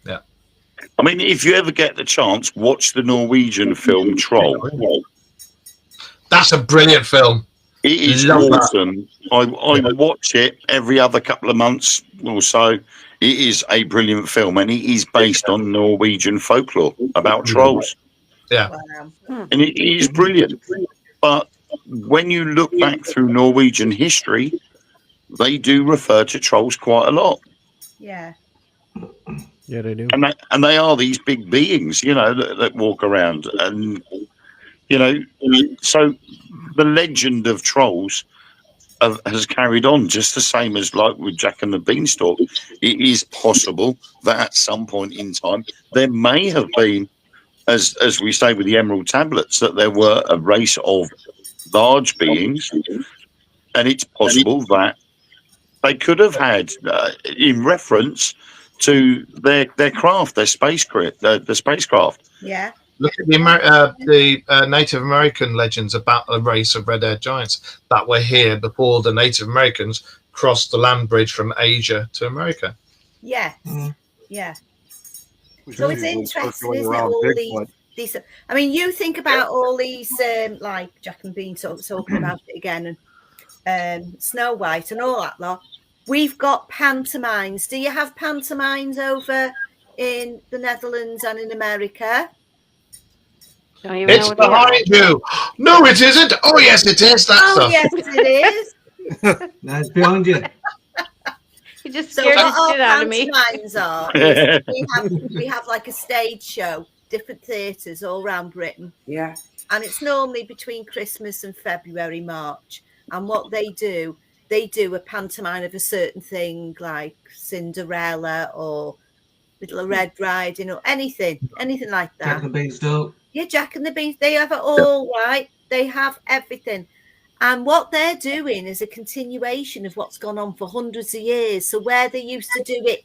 S9: I mean, if you ever get the chance, watch the Norwegian film Troll.
S8: That's a brilliant film.
S9: It is
S8: Love that.
S9: awesome. I watch it every other couple of months or so. It is a brilliant film, and it is based on Norwegian folklore about trolls.
S8: Yeah.
S7: Wow.
S9: And it is brilliant. But when you look back through Norwegian history, they do refer to trolls quite a lot.
S7: Yeah.
S2: Yeah, they do.
S9: And they are these big beings, you know, that walk around. And, you know, so the legend of trolls has carried on just the same as like with Jack and the Beanstalk. It is possible that at some point in time there may have been, as we say with the Emerald Tablets, that there were a race of large beings, and it's possible that they could have had, in reference to their craft, their spacecraft, the spacecraft.
S7: Yeah.
S8: Look at the Native American legends about a race of red-haired giants that were here before the Native Americans crossed the land bridge from Asia to America.
S7: Yes.
S5: Mm.
S7: Yeah.
S10: Which
S7: So
S10: is
S7: it's
S10: all
S7: interesting,
S10: circling
S7: isn't it?
S10: around
S7: All
S10: Bigfoot.
S7: these. I mean, you think about all these, like Jack and Bean talking about it again, and Snow White and all that lot. We've got pantomimes. Do you have pantomimes over in the Netherlands and in America?
S6: Don't even know
S8: It's
S6: what they are.
S8: behind you. No, it isn't. Oh, yes, it is. That
S7: Oh,
S8: stuff.
S7: yes, it is.
S5: No, it's behind you.
S6: You just
S7: So
S6: scared
S7: what
S6: the
S7: our
S6: shit out of me.
S7: pantomimes are is we have like a stage show, different theatres all around Britain,
S3: Yeah.
S7: and it's normally between Christmas and February, March. And what they do a pantomime of a certain thing like Cinderella or Little Red Riding or anything like that.
S5: Jack and Beanstalk.
S7: Yeah, Jack and the Beans, they have it all, right? They have everything. And what they're doing is a continuation of what's gone on for hundreds of years. So where they used to do it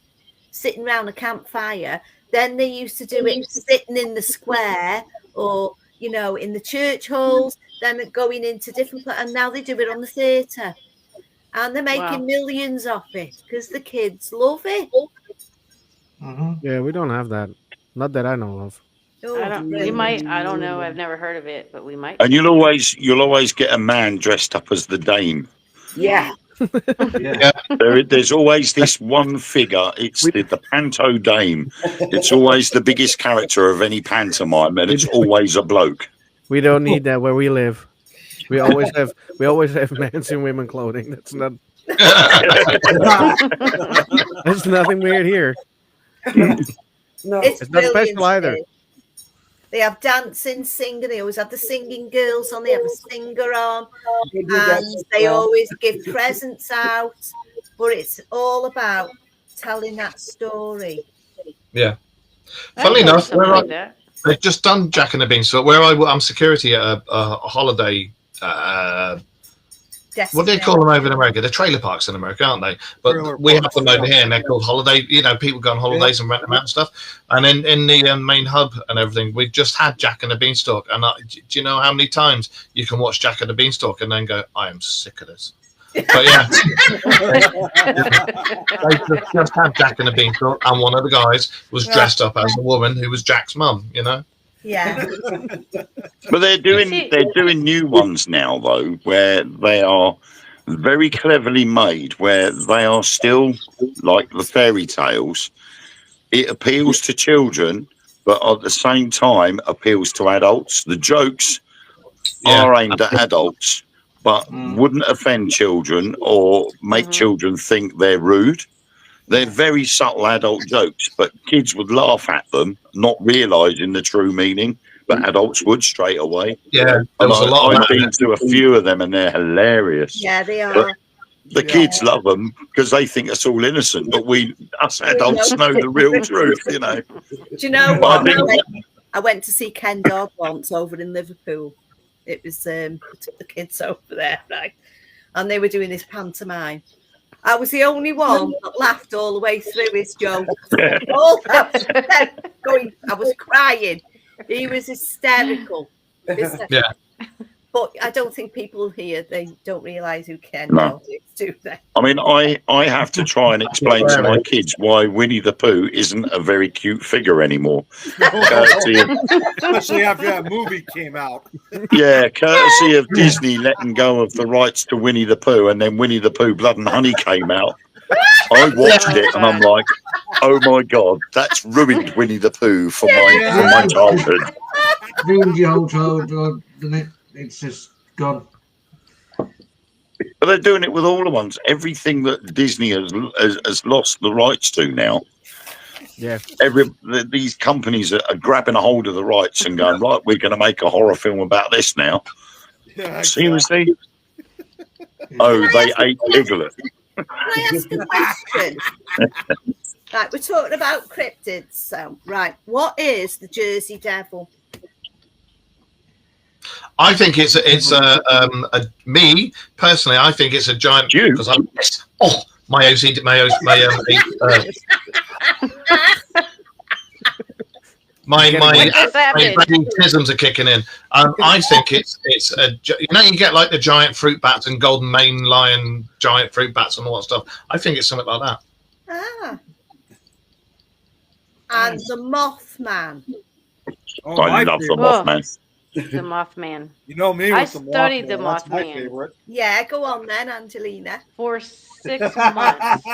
S7: sitting around a campfire, then they used to do it sitting in the square or, you know, in the church halls, then going into different places. And now they do it on the theatre. And they're making millions off it because the kids love it.
S5: Mm-hmm.
S2: Yeah, we don't have that. Not that I know of.
S7: Oh,
S6: We might. I don't know. I've never heard of it, but we might.
S9: And you'll always get a man dressed up as the dame.
S3: Yeah.
S5: Yeah.
S9: There's always this one figure. It's the panto dame. It's always the biggest character of any pantomime, and it's always a bloke.
S2: We don't need that where we live. We always have men's and women clothing. That's not. There's nothing weird here.
S3: No.
S7: It's
S2: not
S7: brilliant
S2: special either.
S7: stuff. They have dancing, singing. They always have the singing girls on. They have a singer on,
S3: They do that
S7: and
S3: as
S7: they
S3: well.
S7: always give presents out. But it's all about telling that story.
S8: Yeah.
S6: I
S8: Funnily
S6: go to
S8: enough,
S6: something like that.
S8: they've just done Jack and the Beanstalk. I'm security at a holiday. What do they call them over in America? They're trailer parks in America, aren't they? But
S10: Trailer
S8: we have
S10: parks,
S8: them over
S10: yeah.
S8: here, and they're called holiday. You know, people go on holidays and rent them out and stuff. And in the main hub and everything, we've just had Jack and the Beanstalk. And do you know how many times you can watch Jack and the Beanstalk and then go, I am sick of this? But yeah, they just had Jack and the Beanstalk, and one of the guys was dressed up as a woman who was Jack's mum. You know.
S7: Yeah.
S9: But they're doing new ones now though, where they are very cleverly made, where they are still like the fairy tales. It appeals to children, but at the same time appeals to adults. The jokes are aimed at adults, but wouldn't offend children or make children think they're rude. They're very subtle adult jokes, but kids would laugh at them, not realising the true meaning, but adults would straight away.
S8: Yeah, there was a lot of
S9: I've been to a few of them, and they're hilarious.
S7: Yeah, they are.
S9: But the kids love them because they think it's all innocent, but us adults know the real truth, you know.
S7: Do you know what? I went to see Ken Dodd once over in Liverpool. It was I took the kids over there, right? And they were doing this pantomime. I was the only one that laughed all the way through his joke. Going, I was crying. He was hysterical.
S8: Yeah.
S7: But I don't think people here, they don't realise who Ken
S9: No.
S7: Dodd is, do they?
S9: I mean, I have to try and explain to my kids why Winnie the Pooh isn't a very cute figure anymore.
S10: Especially after that movie came out.
S9: Yeah, courtesy of Disney letting go of the rights to Winnie the Pooh, and then Winnie the Pooh Blood and Honey came out. I watched it and I'm like, oh my God, that's ruined Winnie the Pooh for my childhood.
S5: Ruined your whole childhood, doesn't it? It's just gone.
S9: But they're doing it with all the ones. Everything that Disney has lost the rights to now.
S2: Yeah.
S9: These companies are grabbing a hold of the rights and going, right, we're going to make a horror film about this now.
S10: Yeah, exactly.
S9: Seriously? Oh, they ate Piglet.
S7: Can I ask a question? Right, we're talking about cryptids. So, right, what is the Jersey Devil?
S8: I think it's me personally. I think it's a giant. Because I'm my OCD, my autisms are kicking in. I think it's a, you get like the giant fruit bats and golden mane lion giant fruit bats and all that stuff. I think it's something like that.
S7: Ah. And the Mothman.
S10: Oh,
S9: I love the Mothman.
S6: The Mothman.
S10: You know me with
S6: I
S10: the
S6: studied the
S10: That's my
S6: Mothman.
S10: favorite.
S7: Yeah, go on then, Angelina.
S6: For 6 months.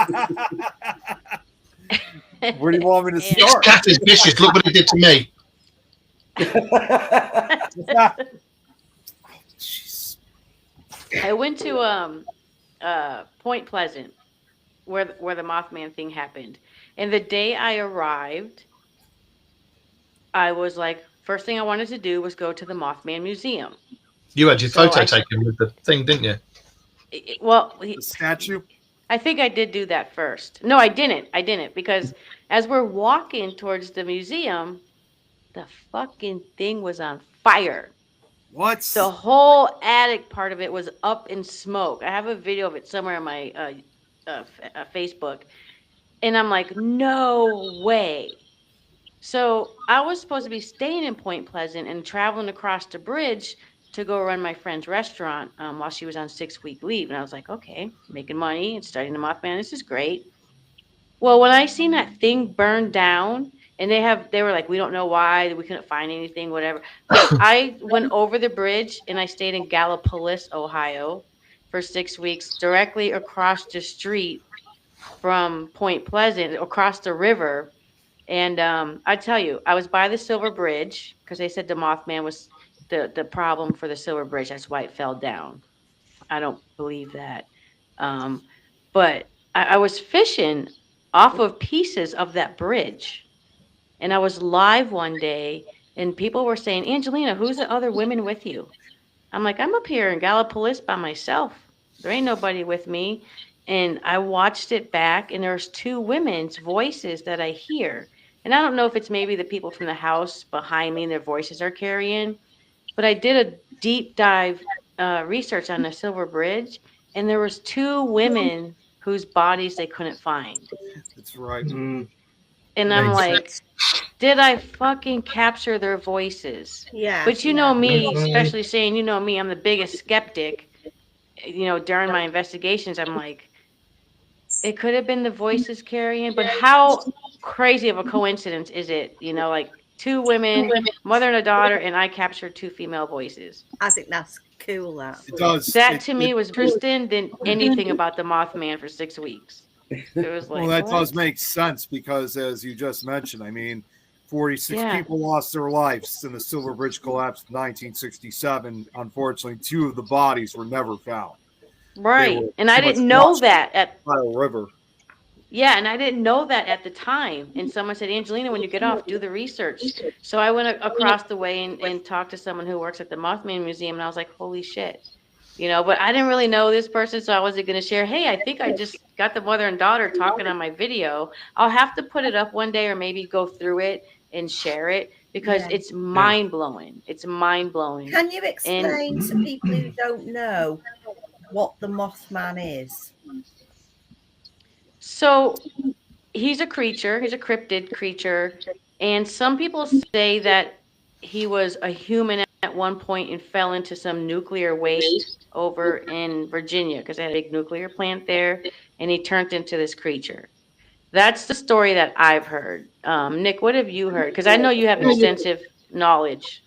S10: Where do you want me to
S8: This
S10: start?
S8: cat is vicious. Look what it did to me.
S6: I went to Point Pleasant, where the Mothman thing happened, and the day I arrived, I was like, first thing I wanted to do was go to the Mothman Museum.
S8: You had your photo taken with the thing, didn't you?
S10: The statue.
S6: I think I did do that first. No, I didn't. Because as we're walking towards the museum, the fucking thing was on fire.
S10: What?
S6: The whole attic part of it was up in smoke. I have a video of it somewhere on my Facebook. And I'm like, no way. So I was supposed to be staying in Point Pleasant and traveling across the bridge to go run my friend's restaurant while she was on 6-week leave. And I was like, okay, making money and studying the Mothman. This is great. Well, when I seen that thing burn down, and they were like, we don't know why, we couldn't find anything, whatever. But I went over the bridge and I stayed in Gallipolis, Ohio for 6 weeks, directly across the street from Point Pleasant, across the river. And I tell you, I was by the Silver Bridge because they said the Mothman was the problem for the Silver Bridge. That's why it fell down. I don't believe that. But I was fishing off of pieces of that bridge. And I was live one day, and people were saying, Angelina, who's the other women with you? I'm like, I'm up here in Gallipolis by myself. There ain't nobody with me. And I watched it back, and there's 2 women's voices that I hear. And I don't know if it's maybe the people from the house behind me and their voices are carrying, but I did a deep dive research on the Silver Bridge, and there was 2 women whose bodies they couldn't find.
S10: That's right.
S5: Mm,
S6: And I'm
S5: makes
S6: like,
S5: sense.
S6: did I fucking capture their voices?
S7: Yeah.
S6: But you know me,
S5: Yeah.
S6: especially saying, you know me, I'm the biggest skeptic. You know, during my investigations, I'm like, it could have been the voices carrying, but how crazy of a coincidence is it? You know, like 2 women, mother and a daughter, and I captured 2 female voices.
S7: I think that's cool. That.
S10: It does.
S6: That to me was interesting than anything about the Mothman for 6 weeks. It was like,
S10: Well, that does
S6: what?
S10: make sense because, as you just mentioned, I mean, 46
S6: Yeah.
S10: people lost their lives in the Silver Bridge collapse in 1967. Unfortunately, 2 of the bodies were never found.
S6: Right.
S10: were
S6: And I
S10: pretty much
S6: didn't know
S10: washed
S6: that at
S10: by a river.
S6: Yeah, and I didn't know that at the time. And someone said, Angelina, when you get off, do the research. So I went across the way and talked to someone who works at the Mothman Museum, and I was like, holy shit. You know, but I didn't really know this person, so I wasn't going to share, hey, I think I just got the mother and daughter talking on my video. I'll have to put it up one day or maybe go through it and share it because
S7: Yeah.
S6: it's mind-blowing. It's mind-blowing.
S7: Can you explain to people who don't know what the Mothman is?
S6: So he's a creature, he's a cryptid creature, and some people say that he was a human at one point and fell into some nuclear waste over in Virginia because they had a big nuclear plant there, and he turned into this creature. That's the story that I've heard. Nick, what have you heard? Because I know you have extensive knowledge.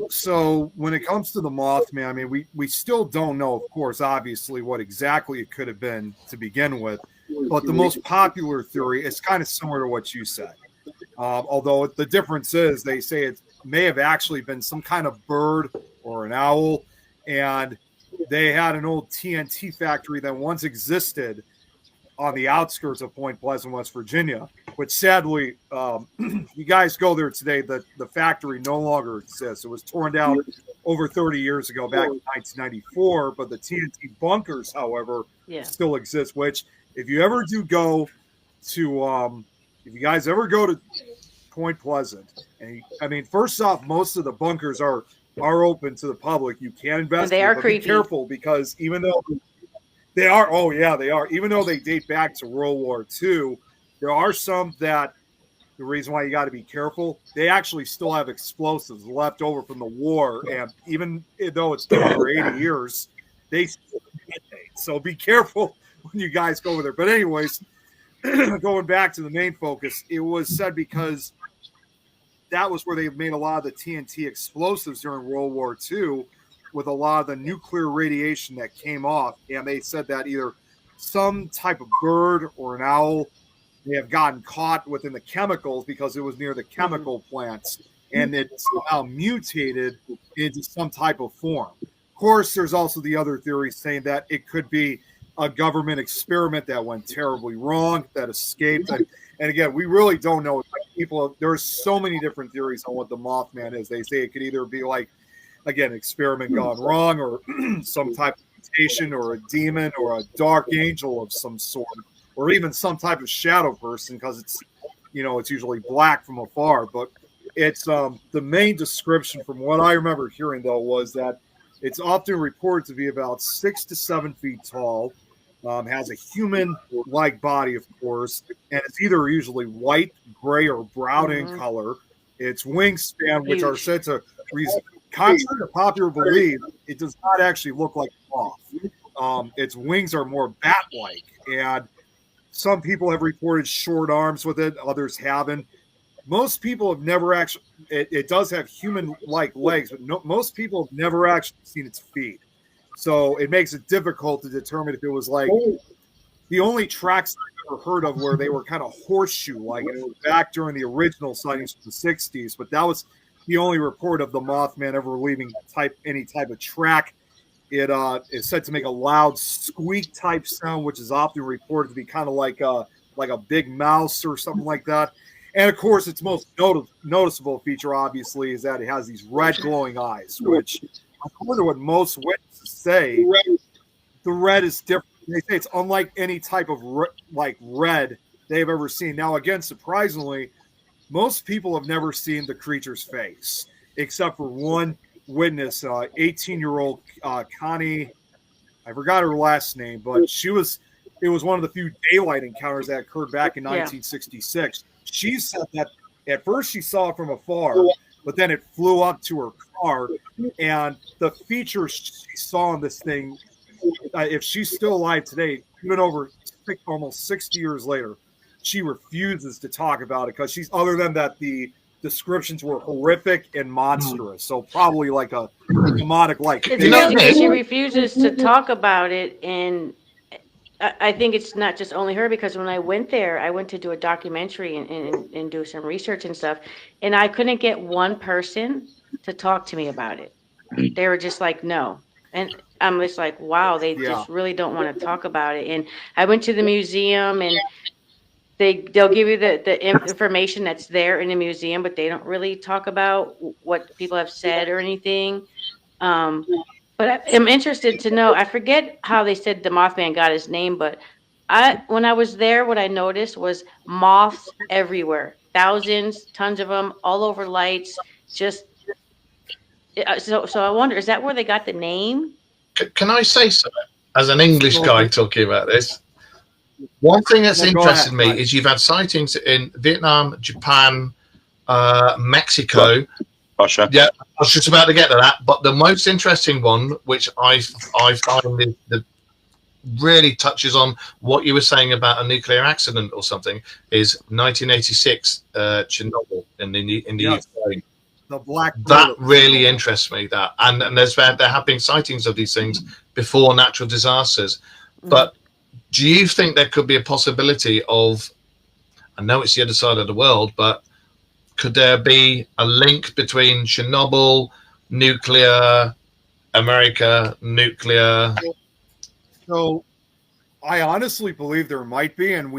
S10: So when it comes to the Mothman, I mean, we still don't know, of course, obviously, what exactly it could have been to begin with. But the most popular theory is kind of similar to what you said. Although the difference is they say it may have actually been some kind of bird or an owl. And they had an old TNT factory that once existed on the outskirts of Point Pleasant, West Virginia, which sadly, you guys go there today, the factory no longer exists. It was torn down over 30 years ago, back in 1994, but the TNT bunkers, however, still exist, which if you ever do go to, if you guys ever go to Point Pleasant, and I mean, first off, most of the bunkers are open to the public. You can investigate,
S6: they are
S10: but
S6: creepy.
S10: Be careful because even though they are, oh yeah, they are. Even though they date back to World War II, there are some that the reason why you got to be careful, they actually still have explosives left over from the war, and even though it's been over 80 years, they still detonate. So be careful when you guys go over there. But anyways, going back to the main focus, it was said because that was where they made a lot of the TNT explosives during World War II with a lot of the nuclear radiation that came off. And they said that either some type of bird or an owl may have gotten caught within the chemicals because it was near the chemical plants and it somehow mutated into some type of form. Of course, there's also the other theory saying that it could be a government experiment that went terribly wrong, that escaped. And again, we really don't know. People, there's so many different theories on what the Mothman is. They say it could either be like, again, experiment gone wrong, or some type of mutation, or a demon, or a dark angel of some sort, or even some type of shadow person, because it's, it's usually black from afar. But it's the main description from what I remember hearing, though, was that it's often reported to be about 6 to 7 feet tall, has a human-like body, of course, and it's either usually white, gray, or brown in color. Its wingspan, which are said to contrary to popular belief, it does not actually look like a moth. Its wings are more bat-like, and some people have reported short arms with it, others haven't. Most people have never actually, it does have human-like legs, but most people have never actually seen its feet. So it makes it difficult to determine if it was like, the only tracks I've ever heard of where they were kind of horseshoe-like, and it was back during the original sightings from the 60s, but that was the only report of the Mothman ever leaving any type of track. It is said to make a loud squeak type sound, which is often reported to be kind of like a big mouse or something like that. And of course, its most noticeable feature, obviously, is that it has these red glowing eyes, which, according to what most witnesses say, the red is different. They say it's unlike any type of red they've ever seen. Now, again, surprisingly, most people have never seen the creature's face, except for one witness, 18-year-old Connie. I forgot her last name, but it was one of the few daylight encounters that occurred back in 1966. She said that at first she saw it from afar, but then it flew up to her car, and the features she saw in this thing, if she's still alive today, even over almost 60 years later, she refuses to talk about it because other than that, the descriptions were horrific and monstrous. So probably like a demonic-like.
S6: It's funny because she refuses to talk about it, and I think it's not just only her, because when I went there, I went to do a documentary and do some research and stuff, and I couldn't get one person to talk to me about it. They were just like, no. And I'm just like, wow, they just really don't want to talk about it. And I went to the museum, and they'll give you the information that's there in the museum, but they don't really talk about what people have said or anything. But I'm interested to know, I forget how they said the Mothman got his name, but when I was there, what I noticed was moths everywhere. Thousands, tons of them, all over lights. Just so I wonder, is that where they got the name?
S8: Can I say something? As an English guy talking about this, one thing that's interested me is you've had sightings in Vietnam, Japan, Mexico.
S9: Russia.
S8: Yeah, I was just about to get to that. But the most interesting one, which I find that really touches on what you were saying about a nuclear accident or something, is 1986 Chernobyl in the Ukraine.
S10: The black.
S8: That really interests me. And there have been sightings of these things before natural disasters. But do you think there could be a possibility of? I know it's the other side of the world, but could there be a link between Chernobyl, nuclear, America, nuclear?
S10: So I honestly believe there might be. And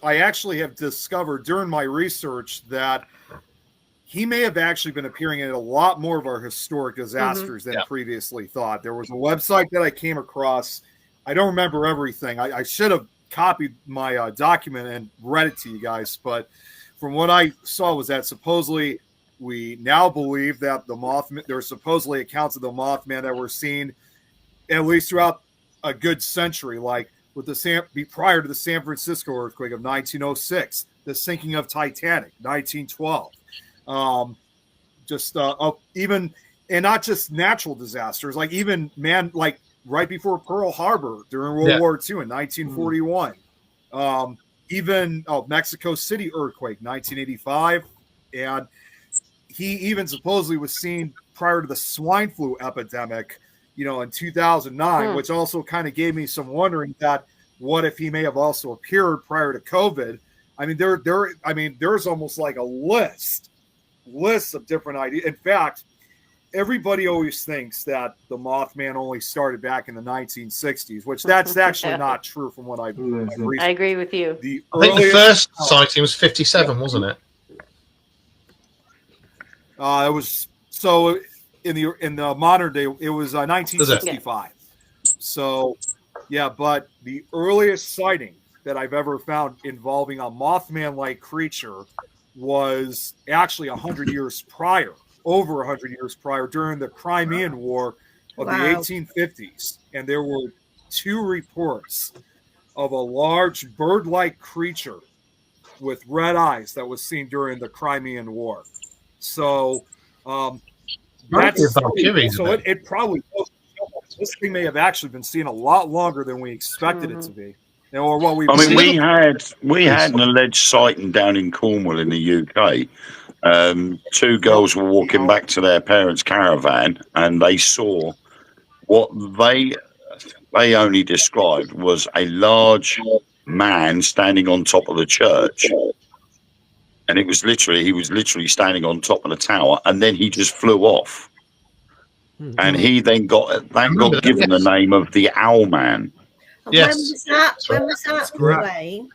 S10: I actually have discovered during my research that he may have actually been appearing in a lot more of our historic disasters than previously thought. There was a website that I came across. I don't remember everything. I should have copied my document and read it to you guys, but from what I saw was that supposedly we now believe that the Mothman, there are supposedly accounts of the Mothman that were seen at least throughout a good century, like with prior to the San Francisco earthquake of 1906, the sinking of Titanic, 1912. Even, and not just natural disasters, like even like right before Pearl Harbor during World War II in 1941. Even Mexico City earthquake, 1985. And he even supposedly was seen prior to the swine flu epidemic, in 2009, which also kind of gave me some wondering that what if he may have also appeared prior to COVID? I mean, there's almost like a list of different ideas. In fact, everybody always thinks that the Mothman only started back in the 1960s, which that's actually not true from what I've researched.
S6: I agree with you.
S8: I think the first sighting was 57, wasn't it?
S10: It was so in the modern day it was 1965. So yeah, but the earliest sighting that I've ever found involving a Mothman-like creature was actually 100 years prior. Over 100 years prior, during the Crimean War of the 1850s. And there were 2 reports of a large bird-like creature with red eyes that was seen during the Crimean War. So it probably, this thing may have actually been seen a lot longer than we expected it to be. Or what we
S9: we had an alleged sighting down in Cornwall in the UK. 2 girls were walking back to their parents' caravan, and they saw what they only described was a large man standing on top of the church, and he was literally standing on top of the tower, and then he just flew off, and he then got given the name of the Owl Man.
S7: Yes. When was that? Wayne?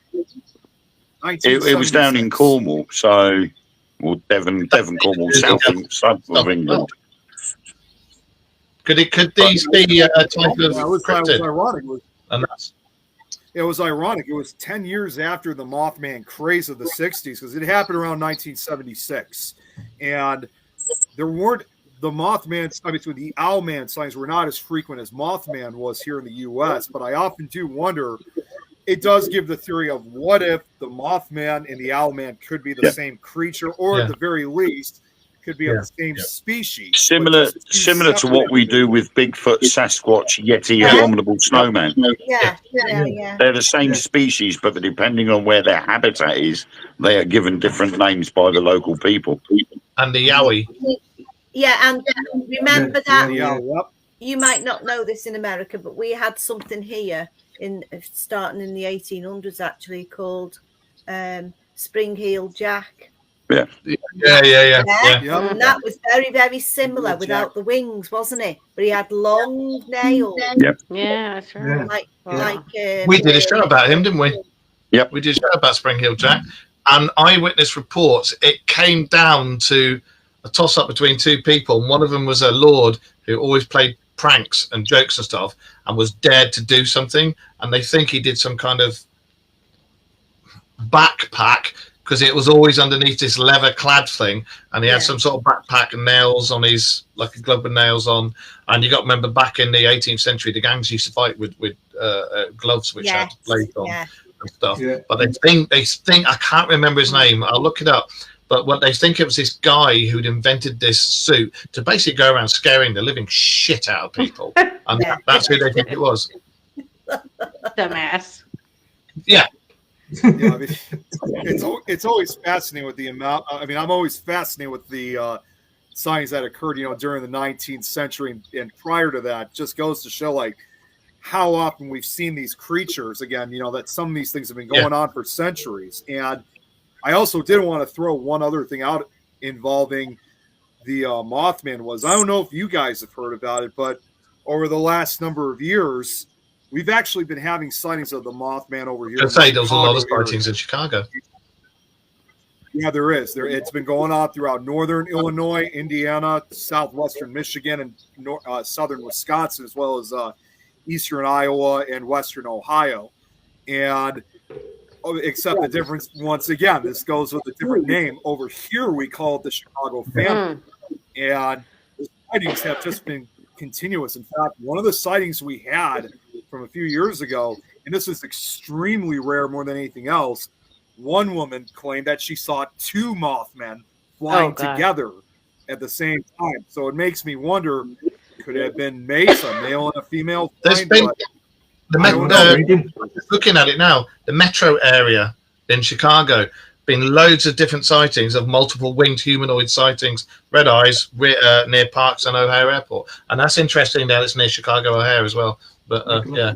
S9: It was down in Cornwall, so. Well, Devon, Cornwall, south of England.
S8: Could these be a type of
S10: that was
S8: cryptid?
S10: ironic. it was ironic. It was 10 years after the Mothman craze of the 60s, because it happened around 1976. And there weren't the Mothman, I mean, the Owlman sightings were not as frequent as Mothman was here in the U.S., but I often do wonder, it does give the theory of what if the Mothman and the Owlman could be the same creature, or at the very least, could be of the same species.
S9: Similar to what we do with Bigfoot, Sasquatch, Yeti, Abominable Snowman.
S7: Yeah.
S9: They're the same species, but depending on where their habitat is, they are given different names by the local people.
S8: And the Yowie.
S7: Yeah, and remember that
S10: Yeah.
S7: you might not know this in America, but we had something here starting in the 1800s actually called Spring-heeled Jack.
S8: Yeah.
S7: And that was very, very similar without the wings, wasn't it? But he had long nails.
S6: Yeah, that's right.
S8: We did a show about him, didn't we?
S9: Yep.
S8: We did a show about Spring Heel Jack. And eyewitness reports, it came down to a toss-up between two people. And one of them was a lord who always played pranks and jokes and stuff and was dared to do something. And they think he did some kind of backpack, because it was always underneath this leather clad thing, and he had some sort of backpack and nails on his, like a glove with nails on. And you got to remember, back in the 18th century, the gangs used to fight with gloves which had blades on and stuff. But they think I can't remember his name. I'll look it up. But what they think, it was this guy who'd invented this suit to basically go around scaring the living shit out of people, and that's who they think it was.
S6: Dumbass.
S10: Yeah, I mean, it's always fascinating with the amount. I mean, I'm always fascinated with the sightings that occurred, during the 19th century and prior to that. Just goes to show, like, how often we've seen these creatures again. That some of these things have been going on for centuries. And I also did want to throw one other thing out involving the Mothman. I don't know if you guys have heard about it, but over the last number of years, we've actually been having sightings of the Mothman over here.
S8: I'd say there was a lot of sightings in Chicago.
S10: Yeah, there is. It's been going on throughout northern Illinois, Indiana, southwestern Michigan, and southern Wisconsin, as well as eastern Iowa and western Ohio. And except the difference, once again, this goes with a different name. Over here, we call it the Chicago Phantom. And the sightings have just been continuous. In fact, one of the sightings we had from a few years ago, and this is extremely rare more than anything else, one woman claimed that she saw two Mothmen flying together at the same time. So it makes me wonder, could it have been mates, a male and a female?
S8: Looking at it now, the metro area in Chicago, been loads of different sightings of multiple winged humanoid sightings, red eyes, near Parks and O'Hare Airport. And that's interesting that it's near Chicago O'Hare as well. But yeah.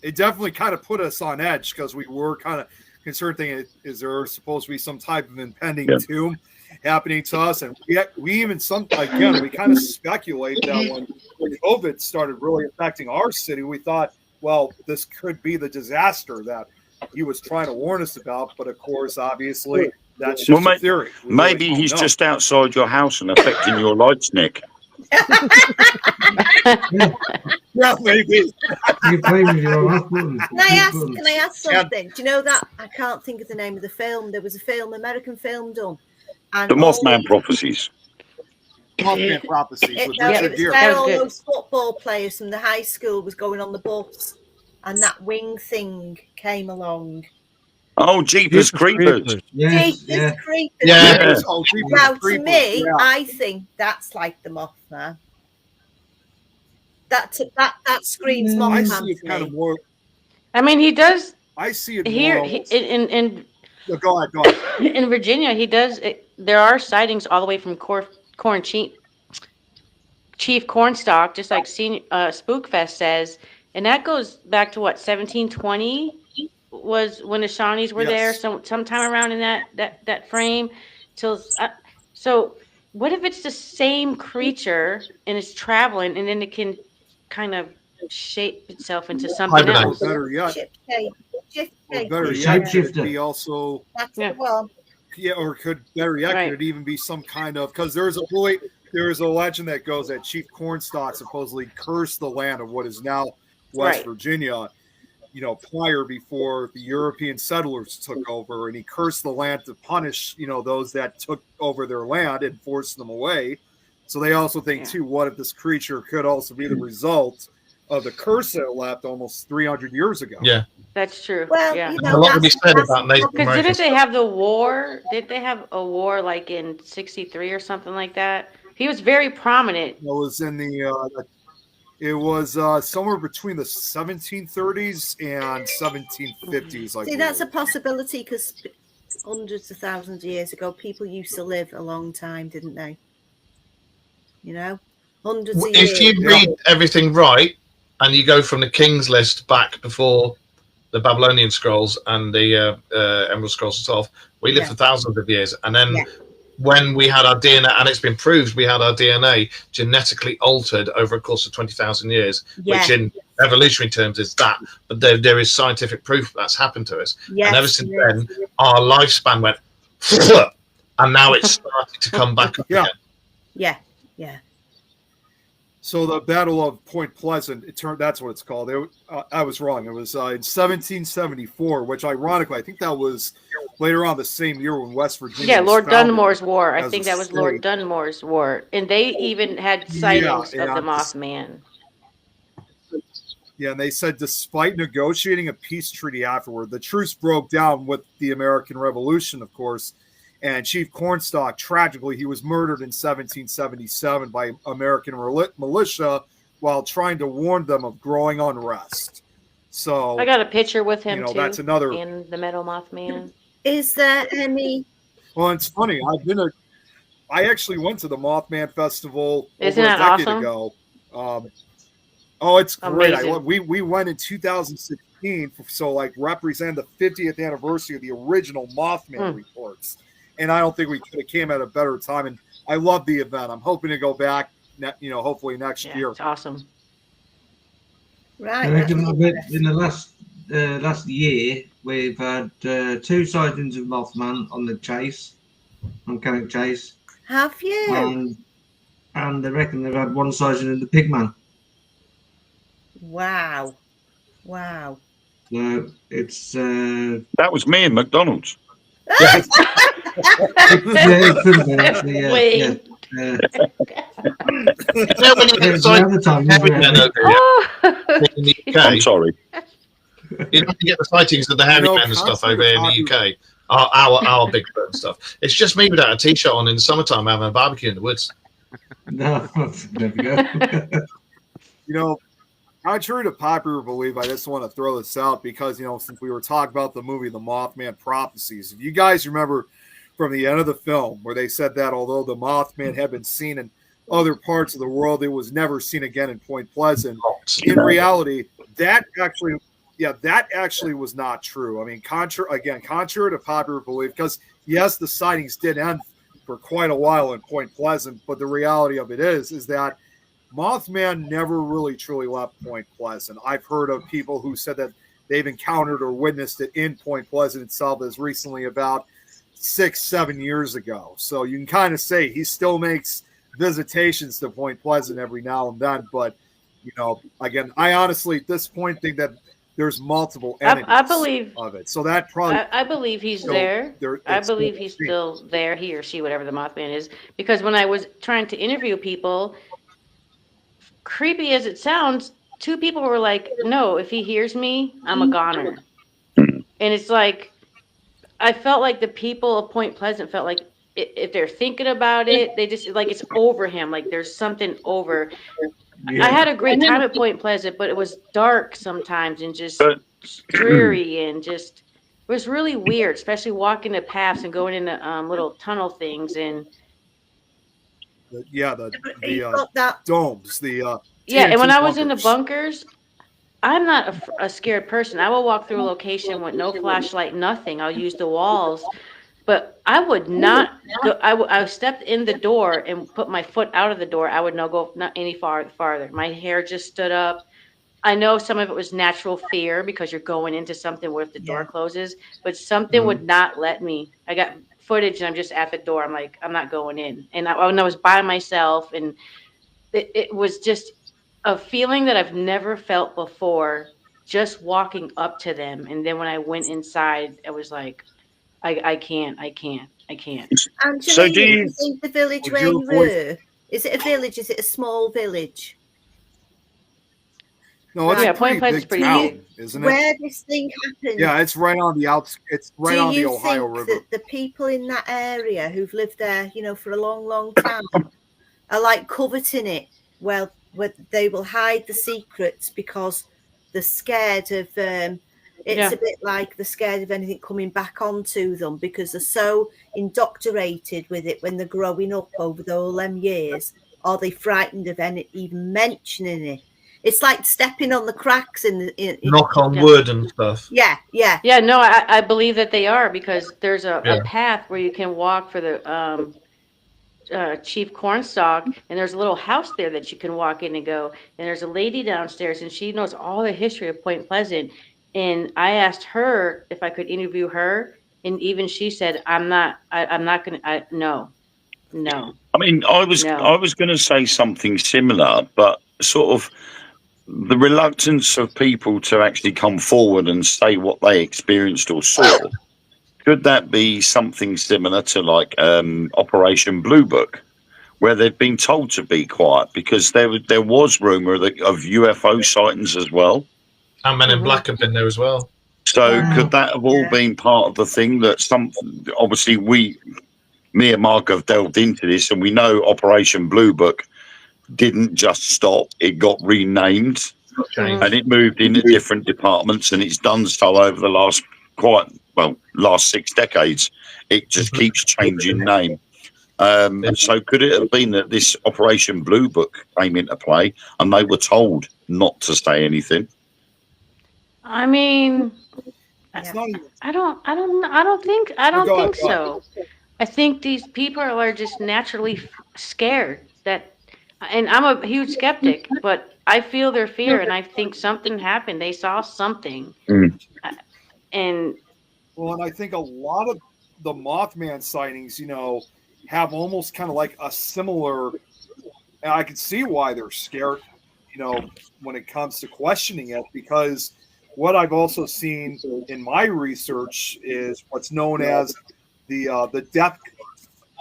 S10: It definitely kind of put us on edge, because we were kind of concerned, thinking, is there supposed to be some type of impending doom happening to us? And we even we kind of speculate that when COVID started really affecting our city, we thought, well, this could be the disaster that he was trying to warn us about. But of course, obviously, that's just a theory.
S9: Maybe he's just outside your house and affecting your lights, Nick.
S10: Yeah, maybe.
S5: You play with your own buttons.
S7: Can I ask something? Do you know that I can't think of the name of the film? There was a film, American film done. And
S9: The Mothman Prophecies.
S10: Mothman Prophecies.
S7: It was where all those football players from the high school was going on the bus, and that wing thing came along.
S9: Oh, Jeepers Creepers.
S5: Yes,
S7: Jeepers Creepers.
S8: Yeah.
S7: Now, to me, I think that's like the Mothman. That screams Mothman.
S10: I see it kind of more.
S6: I mean, he does.
S10: I see it
S6: here
S10: more.
S6: In
S10: go ahead.
S6: In Virginia, he does. There are sightings all the way from Chief Cornstalk, just like Spookfest says, and that goes back to what 1720 was when the Shawnees were there. So sometime around in that frame. So what if it's the same creature and it's traveling, and then it can kind of shape itself into something else?
S10: Better yet, could be also.
S7: That's the one.
S10: Yeah, or could could it even be some kind of, because there's a legend that goes that Chief Cornstalk supposedly cursed the land of what is now West
S6: Right.
S10: Virginia, prior before the European settlers took over, and he cursed the land to punish, those that took over their land and forced them away. So they also think
S6: Yeah.
S10: too, what if this creature could also be the result of the curse that left almost 300 years ago?
S8: Yeah.
S6: That's true.
S7: Well,
S6: Yeah.
S7: you
S8: And
S7: know,
S8: a lot to be
S7: that's,
S8: said
S7: that's
S8: about Native
S6: Because
S8: American
S6: didn't they
S8: stuff.
S6: have the war? Did they have a war like in '63 or something like that? He was very prominent.
S10: It was in the it was somewhere between the 1730s and 1750s. I
S7: see, that's a
S10: believe.
S7: possibility because hundreds of thousands of years ago, people used to live a long time, didn't they? Hundreds of
S8: If
S7: years.
S8: you read everything right, and you go from the King's List back before the Babylonian scrolls and the Emerald Scrolls itself, we lived
S7: Yeah.
S8: for thousands of years. And then
S7: Yeah.
S8: when we had our DNA, and it's been proved we had our DNA genetically altered over a course of 20,000 years, which
S7: Yeah.
S8: in evolutionary terms is that. But there is scientific proof that's happened to us.
S7: Yes,
S8: And ever since
S7: yes.
S8: then, our lifespan went, and now it's starting to come back up
S10: Yeah.
S8: again.
S7: Yeah, yeah.
S10: So the Battle of Point Pleasant, that's what it's called. I was wrong. It was in 1774, which ironically, I think that was later on the same year when West Virginia.
S6: Yeah,
S10: was
S6: Lord
S10: founded
S6: Dunmore's war. I
S10: as
S6: think
S10: a
S6: that was Lord
S10: state.
S6: Dunmore's war. And they even had sightings of the Mothman.
S10: Yeah, and they said despite negotiating a peace treaty afterward, the truce broke down with the American Revolution, of course. And Chief Cornstalk, tragically, he was murdered in 1777 by American militia while trying to warn them of growing unrest. So
S6: I got a picture with him too.
S10: that's another.
S6: In the Metal Mothman.
S7: Is there any?
S10: Well, it's funny. I actually went to the Mothman Festival
S6: Isn't
S10: over a
S6: that
S10: decade
S6: awesome?
S10: ago. Oh, it's great.
S6: Amazing.
S10: We went in 2016, so like represent the 50th anniversary of the original Mothman reports. And I don't think we could have came at a better time. And I love the event. I'm hoping to go back, hopefully next year.
S6: It's awesome.
S7: Right.
S5: I reckon
S7: that's
S5: in the last year we've had 2 sightings of Mothman on the chase, on Cannock Chase,
S7: Have you?
S5: and I reckon they've had 1 sighting of the Pigman.
S7: Wow. Wow.
S5: So it's
S9: That was me in McDonald's.
S5: yeah, it could have been actually, yeah.
S6: Wait.
S5: Yeah.
S8: You know when you get
S5: The
S8: sighted
S5: other time,
S8: of hairy men over here
S6: Oh.
S8: in the
S9: I'm
S8: UK,
S9: sorry.
S8: you don't get the sightings of the hairy men and stuff over here in the UK. Our big bird stuff. It's just me without a t-shirt on in the summertime having a barbecue in the woods.
S5: No, there we go.
S10: Contrary to popular belief, I just want to throw this out because, since we were talking about the movie The Mothman Prophecies, if you guys remember from the end of the film where they said that although the Mothman had been seen in other parts of the world, it was never seen again in Point Pleasant. In reality, that actually was not true. I mean, contrary to popular belief, because yes, the sightings did end for quite a while in Point Pleasant, but the reality of it is that Mothman never really truly left Point Pleasant. I've heard of people who said that they've encountered or witnessed it in Point Pleasant itself as recently about 6-7 years ago. So you can kind of say he still makes visitations to Point Pleasant every now and then. But, again, I honestly at this point think that there's multiple entities
S6: I believe
S10: of it. So that probably
S6: I believe he's
S10: still-
S6: there. I
S10: it's
S6: believe he's still there, he or she, whatever the Mothman is. Because when I was trying to interview people, creepy as it sounds, 2 people were like, no, if he hears me, I'm a goner. And it's like, I felt like the people of Point Pleasant felt like if they're thinking about it, they just like it's over him. Like there's something over. I had a great time at Point Pleasant, but it was dark sometimes and just dreary and just it was really weird, especially walking the paths and going into little tunnel things and
S10: the domes,
S6: yeah. And when
S10: TNT
S6: I was in the
S10: bunkers.
S6: bunkers, I'm not a scared person. I will walk through a location with no flashlight, nothing. I'll use the walls. But I would not go. I stepped in the door and put my foot out of the door. I would not go any farther. My hair just stood up. I know some of it was natural fear because you're going into something where if the door closes, but something would not let me. I got footage and I'm just at the door. I'm like, I'm not going in. And when I was by myself and it was just a feeling that I've never felt before, just walking up to them. And then when I went inside, I was like, I can't.
S9: So do
S7: Angelina, do
S9: you?
S7: you think the village
S10: Would
S7: where
S10: you
S7: you
S10: avoid?
S7: were, is it a village? Is it a small village?
S10: No, it's
S7: Right.
S10: a
S6: Yeah, Point
S10: pretty
S6: Pleasant's
S10: big
S6: pretty
S7: Do you,
S10: town,
S6: big.
S10: isn't it?
S7: where this thing happened,
S10: Yeah, it's right on the outs. It's right
S7: do
S10: on the
S7: you
S10: Ohio
S7: think
S10: River.
S7: that the people in that area who've lived there, for a long, long time are like coveting it? Well, they will hide the secrets because they're scared of, it's
S6: Yeah.
S7: a bit like they're scared of anything coming back onto them because they're so indoctrinated with it when they're growing up over all them years. Are they frightened of even mentioning it? It's like stepping on the cracks
S8: Knock on
S6: Yeah.
S8: wood and stuff.
S7: yeah.
S6: Yeah, no, I believe that they are, because there's
S8: Yeah.
S6: a path where you can walk for the Chief Cornstalk, and there's a little house there that you can walk in and go. And there's a lady downstairs, and she knows all the history of Point Pleasant. And I asked her if I could interview her, and even she said, I'm not gonna. No.
S9: I mean, I was going to say something similar, but sort of the reluctance of people to actually come forward and say what they experienced or saw. Could that be something similar to like Operation Blue Book, where they've been told to be quiet because there was rumor of UFO sightings as well?
S8: And Men in Black have been there as well.
S9: So could that have all been part of the thing that obviously me and Mark have delved into this, and we know Operation Blue Book didn't just stop; it got renamed, and it moved into different departments, and it's done so over the last 6 decades. It just keeps changing name. So could it have been that this Operation Blue Book came into play, and they were told not to say anything?
S6: I mean,
S10: It's not even.
S6: I don't think
S10: Go ahead.
S6: so. I think these people are just naturally scared that, and I'm a huge skeptic, but I feel their fear, and I think something happened. They saw something, and
S10: Well, and I think a lot of the Mothman sightings, have almost kind of like a similar. And I can see why they're scared, when it comes to questioning it, because what I've also seen in my research is what's known as the death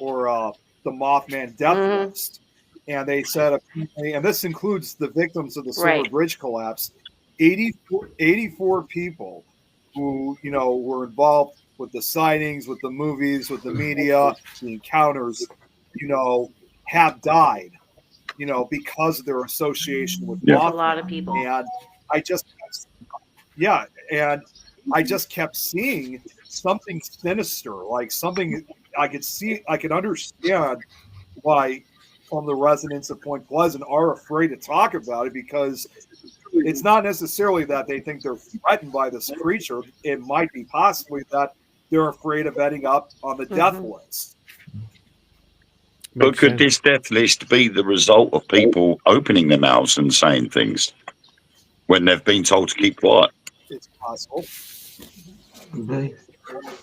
S10: or the Mothman death list, and they said, and this includes the victims of the Silver Bridge collapse, 84 people who were involved with the sightings, with the movies, with the media, the encounters, have died, because of their association with
S6: that's
S10: Mothman.
S6: a lot of people.
S10: And I just kept seeing something sinister, like something I could understand why from the residents of Point Pleasant are afraid to talk about it, because it's not necessarily that they think they're threatened by this creature. It might be possibly that they're afraid of ending up on the death list.
S9: But could this death list be the result of people opening their mouths and saying things when they've been told to keep quiet?
S10: It's possible.
S5: Could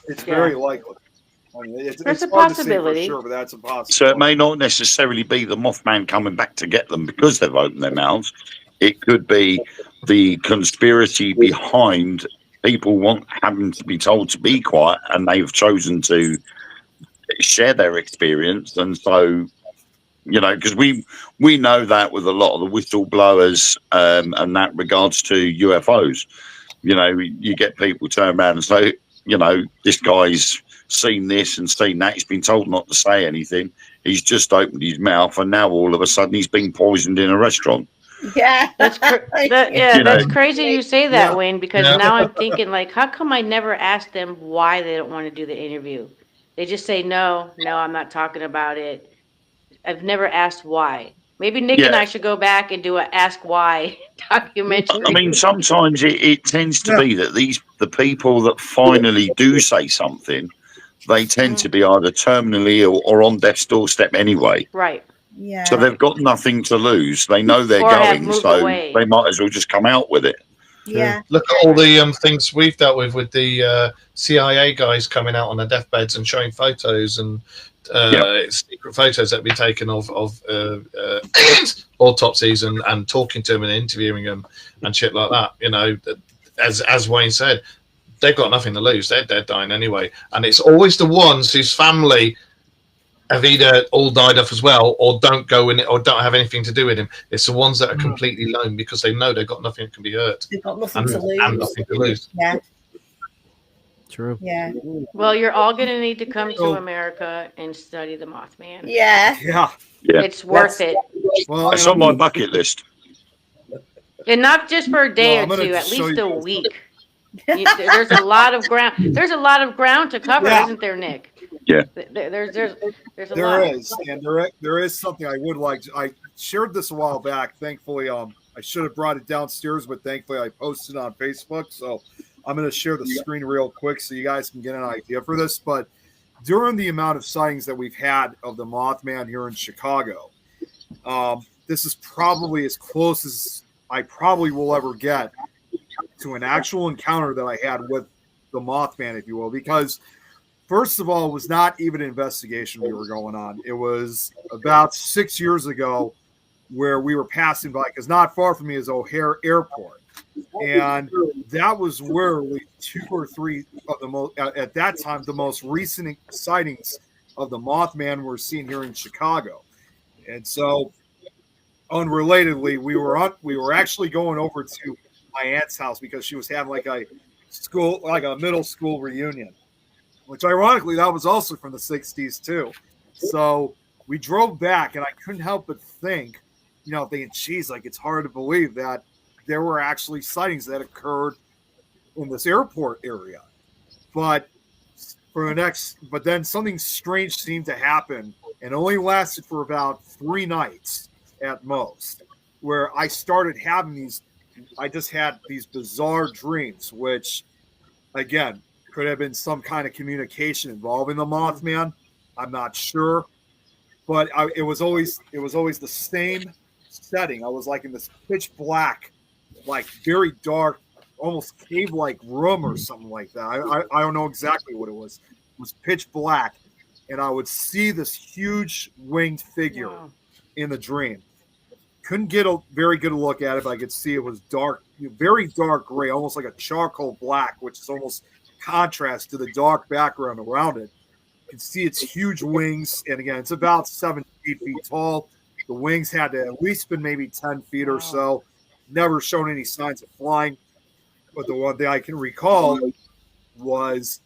S10: It's very likely. I mean, it's
S6: There's a
S10: hard to say
S6: possibility.
S10: for sure, but that's a possibility.
S9: So it may not necessarily be the Mothman coming back to get them because they've opened their mouths. It could be the conspiracy behind people having to be told to be quiet, and they've chosen to share their experience. And so, because we know that with a lot of the whistleblowers and that regards to UFOs, you get people turn around and say, this guy's seen this and seen that. He's been told not to say anything. He's just opened his mouth, and now all of a sudden he's been poisoned in a restaurant.
S7: Yeah.
S6: That's that's crazy you say that, Wayne, because now I'm thinking, like, how come I never asked them why they don't want to do the interview? They just say, no, I'm not talking about it. I've never asked why. Maybe Nick and I should go back and do a Ask Why documentary.
S9: I mean, sometimes it tends to be that the people that finally do say something, they tend to be either terminally ill or on death's doorstep anyway.
S6: Right.
S7: Yeah.
S9: So they've got nothing to lose. They know they're
S6: Or have
S9: going,
S6: moved
S9: so
S6: away.
S9: they might as well just come out with it.
S7: Yeah.
S8: Look at all the things we've dealt with the CIA guys coming out on their deathbeds and showing photos and secret photos that we taken of autopsies and talking to them and interviewing them and shit like that. You know, as Wayne said, they've got nothing to lose. They're dying anyway, and it's always the ones whose family have either all died off as well, or don't go in it, or don't have anything to do with him. It's the ones that are completely lone because they know they've got nothing that can be hurt.
S7: They've got nothing
S8: and,
S7: to lose.
S8: and nothing to lose.
S7: Yeah.
S2: True.
S7: Yeah.
S6: Well, you're all going to need to come to America and study the Mothman.
S7: Yeah.
S10: Yeah.
S6: It's worth it.
S10: Well,
S9: It's on my bucket list.
S6: And not just for a day
S10: Well, I'm
S6: or
S10: gonna
S6: two, at
S10: show
S6: least
S10: you
S6: a
S10: guys
S6: week. There's a lot of ground. There's a lot of ground to cover, isn't there, Nick?
S9: Yeah.
S6: There's a lot.
S10: There is, and there is something I would like. I shared this a while back. Thankfully, I should have brought it downstairs, but thankfully I posted it on Facebook. So I'm going to share the screen real quick so you guys can get an idea for this. But during the amount of sightings that we've had of the Mothman here in Chicago, this is probably as close as I probably will ever get to an actual encounter that I had with the Mothman, if you will, because first of all, it was not even an investigation we were going on. It was about 6 years ago where we were passing by, because not far from me is O'Hare Airport. And that was where we 2 or 3 of the most, at that time, the most recent sightings of the Mothman were seen here in Chicago. And so, unrelatedly, we were actually going over to my aunt's house because she was having like a middle school reunion, which ironically that was also from the 60s too. So we drove back and I couldn't help but think, thinking, geez, like it's hard to believe that there were actually sightings that occurred in this airport area. But then something strange seemed to happen and only lasted for about 3 nights at most, where I started having I just had these bizarre dreams, which again, could have been some kind of communication involving the Mothman. I'm not sure, but it was always the same setting. I was like in this pitch black, like very dark, almost cave-like room or something like that. I don't know exactly what it was. It was pitch black, and I would see this huge winged figure in the dream. Couldn't get a very good look at it, but I could see it was dark, very dark gray, almost like a charcoal black, which is almost contrast to the dark background around it. You can see its huge wings, and again, it's about 7 to 8 feet tall. The wings had to at least been maybe 10 feet or so. Never shown any signs of flying. But the one thing I can recall was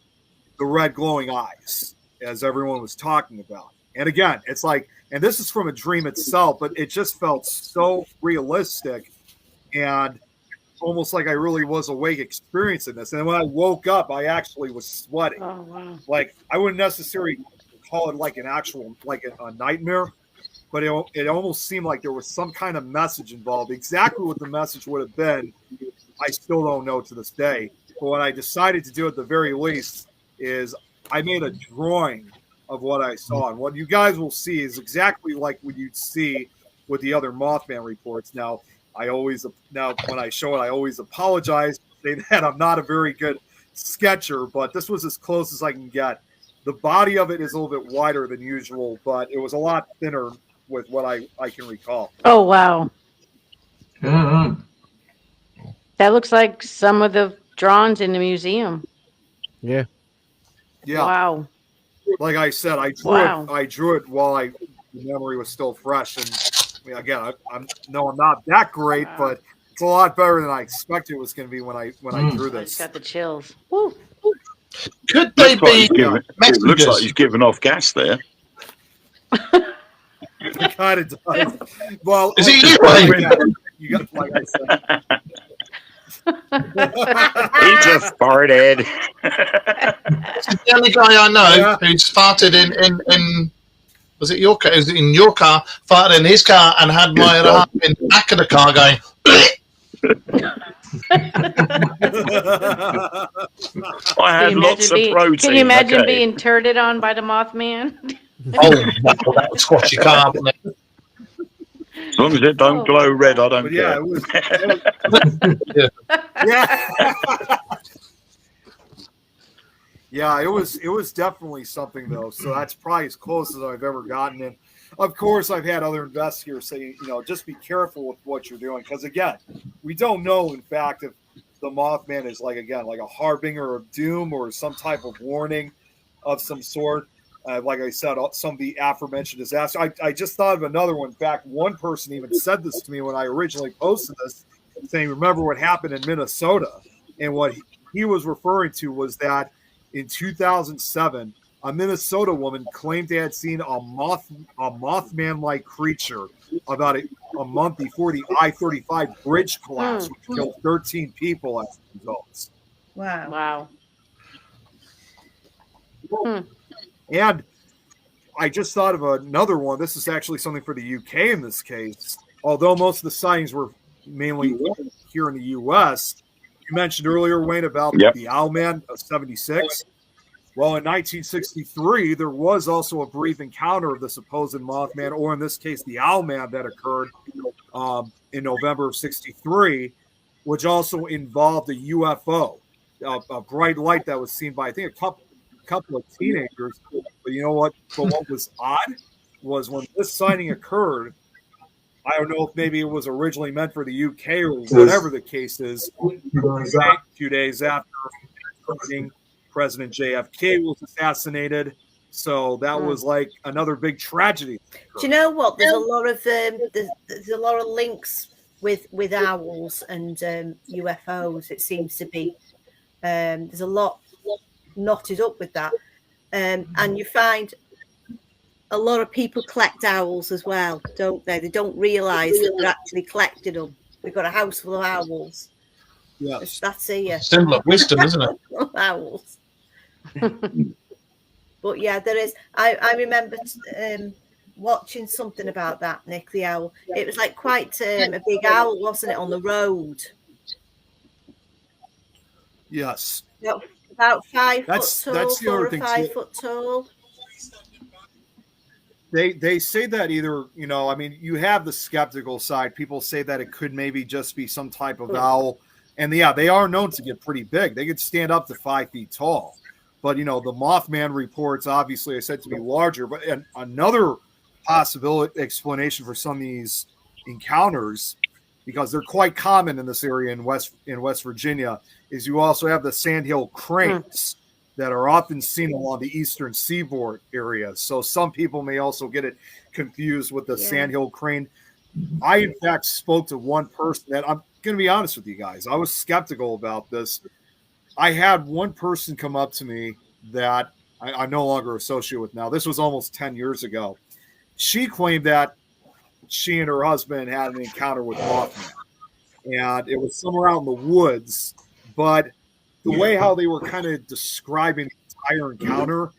S10: the red glowing eyes, as everyone was talking about. And again, it's like, and this is from a dream itself, but it just felt so realistic and almost like I really was awake experiencing this. And when I woke up, I actually was sweating.
S6: Oh, wow.
S10: Like, I wouldn't necessarily call it like an actual, like a nightmare, but it almost seemed like there was some kind of message involved. Exactly what the message would have been, I still don't know to this day. But what I decided to do at the very least is I made a drawing of what I saw. And what you guys will see is exactly like what you'd see with the other Mothman reports. Now, when I show it, I always apologize, say that I'm not a very good sketcher, but this was as close as I can get. The body of it is a little bit wider than usual, but it was a lot thinner with what I can recall.
S6: Oh, wow. That looks like some of the drawings in the museum.
S2: Yeah.
S10: Yeah.
S6: Wow.
S10: Like I said, I drew it while the memory was still fresh. And I mean, again, I'm not that great, but it's a lot better than I expected it was going to be when I drew
S6: I
S10: this.
S6: just got the chills. Woo.
S8: Could they be
S9: it looks like he's giving off gas there.
S10: It kind of does. Well,
S8: is it you?
S10: You got, like I said.
S9: He just farted.
S8: It's the only guy I know who's farted in was it your car? Is it in your car? Farted in his car and had my arm in the back of the car going.
S9: I had lots of protein.
S6: Can you imagine being turded on by the Mothman?
S8: Oh, that would squash your car, wouldn't it?
S9: As long as it don't
S6: Oh.
S9: glow red, I don't
S10: But yeah,
S9: care.
S10: yeah. Yeah, it was definitely something though. So that's probably as close as I've ever gotten. And of course, I've had other investigators say, just be careful with what you're doing, because again, we don't know, in fact, if the Mothman is like a harbinger of doom or some type of warning of some sort. Like I said, some of the aforementioned disasters. I just thought of another one. In fact, one person even said this to me when I originally posted this, saying, "Remember what happened in Minnesota?" And what he was referring to was that in 2007, a Minnesota woman claimed they had seen a Mothman-like creature about a month before the I-35 bridge collapse, which killed 13 people as a result.
S7: Wow.
S6: Wow.
S10: And I just thought of another one. This is actually something for the UK in this case. Although most of the sightings were mainly here in the US, you mentioned earlier, Wayne, about the Owlman of 76. Well, in 1963, there was also a brief encounter of the supposed Mothman, or in this case, the Owlman, that occurred in November of 63, which also involved a UFO, a bright light that was seen by, I think, a couple of teenagers. But you know what? But what was odd was when this sighting occurred, I don't know if maybe it was originally meant for the UK or whatever the case is. A few days after President JFK was assassinated, so that was like another big tragedy.
S7: Do you know what? There's a lot of there's a lot of links with owls and UFOs. It seems to be there's a lot knotted up with that, and you find a lot of people collect owls as well, don't they? They don't realise that they're actually collecting them. They've got a house full of owls.
S10: Yeah,
S7: that's a
S8: symbol of wisdom, isn't it?
S7: Owls. But yeah, there is. I remember watching something about that, Nick, the owl. It was like quite a big owl, wasn't it, on the road?
S10: Yes.
S7: About 5 foot tall,
S10: that's the
S7: 4
S10: other
S7: or
S10: thing
S7: 5
S10: too.
S7: foot tall.
S10: They say that either, I mean, you have the skeptical side. People say that it could maybe just be some type of owl. And yeah, they are known to get pretty big. They could stand up to 5 feet tall. But, the Mothman reports, obviously, are said to be larger. But another possibility explanation for some of these encounters, because they're quite common in this area in West Virginia, is you also have the sandhill cranes that are often seen along the eastern seaboard area. So some people may also get it confused with the sandhill crane. I, in fact, spoke to one person that I'm going to be honest with you guys. I was skeptical about this. I had one person come up to me that I no longer associate with now. This was almost 10 years ago. She claimed that she and her husband had an encounter with Mothman. And it was somewhere out in the woods. But the way how they were kind of describing the entire encounter,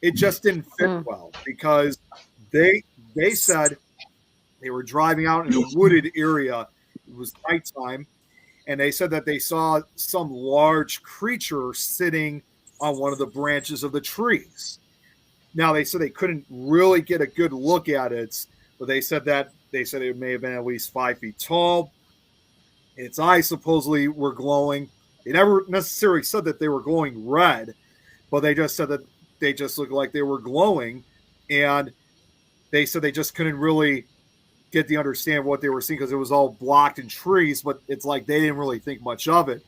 S10: it just didn't fit well, because they said they were driving out in a wooded area. It was nighttime, and they said that they saw some large creature sitting on one of the branches of the trees. Now, they said they couldn't really get a good look at it, but they said it may have been at least 5 feet tall. Its eyes supposedly were glowing. They never necessarily said that they were glowing red, but they just said that they just looked like they were glowing, and they said they just couldn't really get the understand what they were seeing because it was all blocked in trees, but it's like they didn't really think much of it.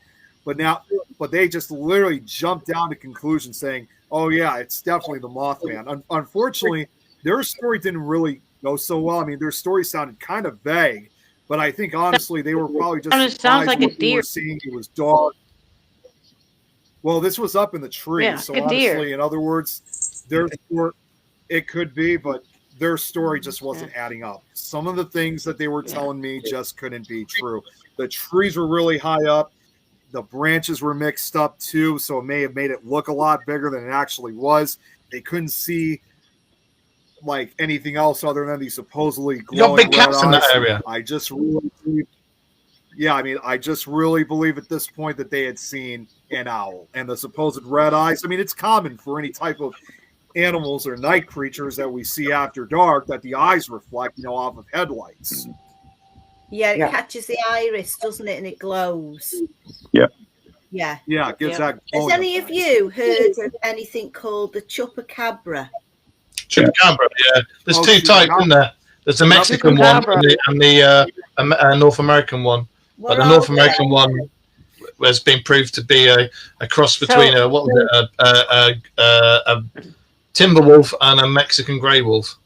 S10: But they just literally jumped down to conclusions saying, oh yeah, it's definitely the Mothman. Unfortunately, their story didn't really go so well. I mean, their story sounded kind of vague, but I think honestly they were probably just
S6: It sounds like a
S10: what they
S6: deer.
S10: were seeing. It was dark. Well, this was up in the trees,
S6: Yeah,
S10: so
S6: a
S10: honestly,
S6: deer.
S10: in other words, it could be, but their story just wasn't adding up. Some of the things that they were telling me just couldn't be true. The trees were really high up. The branches were mixed up too, so it may have made it look a lot bigger than it actually was. They couldn't see like anything else other than these supposedly
S8: You got
S10: glowing
S8: big cats
S10: red
S8: in that
S10: eyes.
S8: area.
S10: I just really believe, I just really believe at this point that they had seen an owl and the supposed red eyes. I mean, it's common for any type of animals or night creatures that we see after dark that the eyes reflect, off of headlights.
S7: Yeah, it
S3: Yeah.
S7: catches the iris, doesn't it? And it glows.
S9: Yeah.
S7: Yeah.
S10: Yeah, it gives
S6: Yeah.
S10: that.
S7: Has
S10: glowing
S7: any of
S10: effect.
S7: you heard of anything called the chupacabra?
S8: Chupacabra, yeah. There's
S10: Oh,
S8: two types, isn't there? There's the Mexican one
S6: Chupacabra.
S8: and the North American one. But
S7: What
S8: the
S7: are
S8: North
S7: they?
S8: American one has been proved to be a cross
S6: So-
S8: between a timber wolf and a Mexican grey wolf.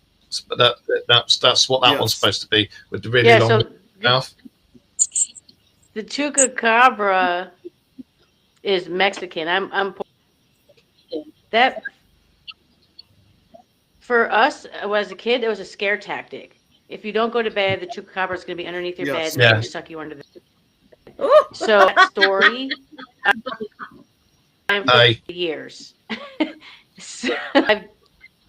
S8: But that's what that
S10: Yes.
S8: one's supposed to be, with the really
S6: Yeah,
S8: long
S6: so
S8: mouth.
S6: the chupacabra is Mexican. I'm that for us as a kid, it was a scare tactic. If you don't go to bed, the chupacabra is going to be underneath your
S10: Yes.
S6: bed and
S8: Yeah.
S6: suck you under the bed.
S7: Oh,
S6: So that story, I'm
S8: Aye.
S6: 50 years. So I've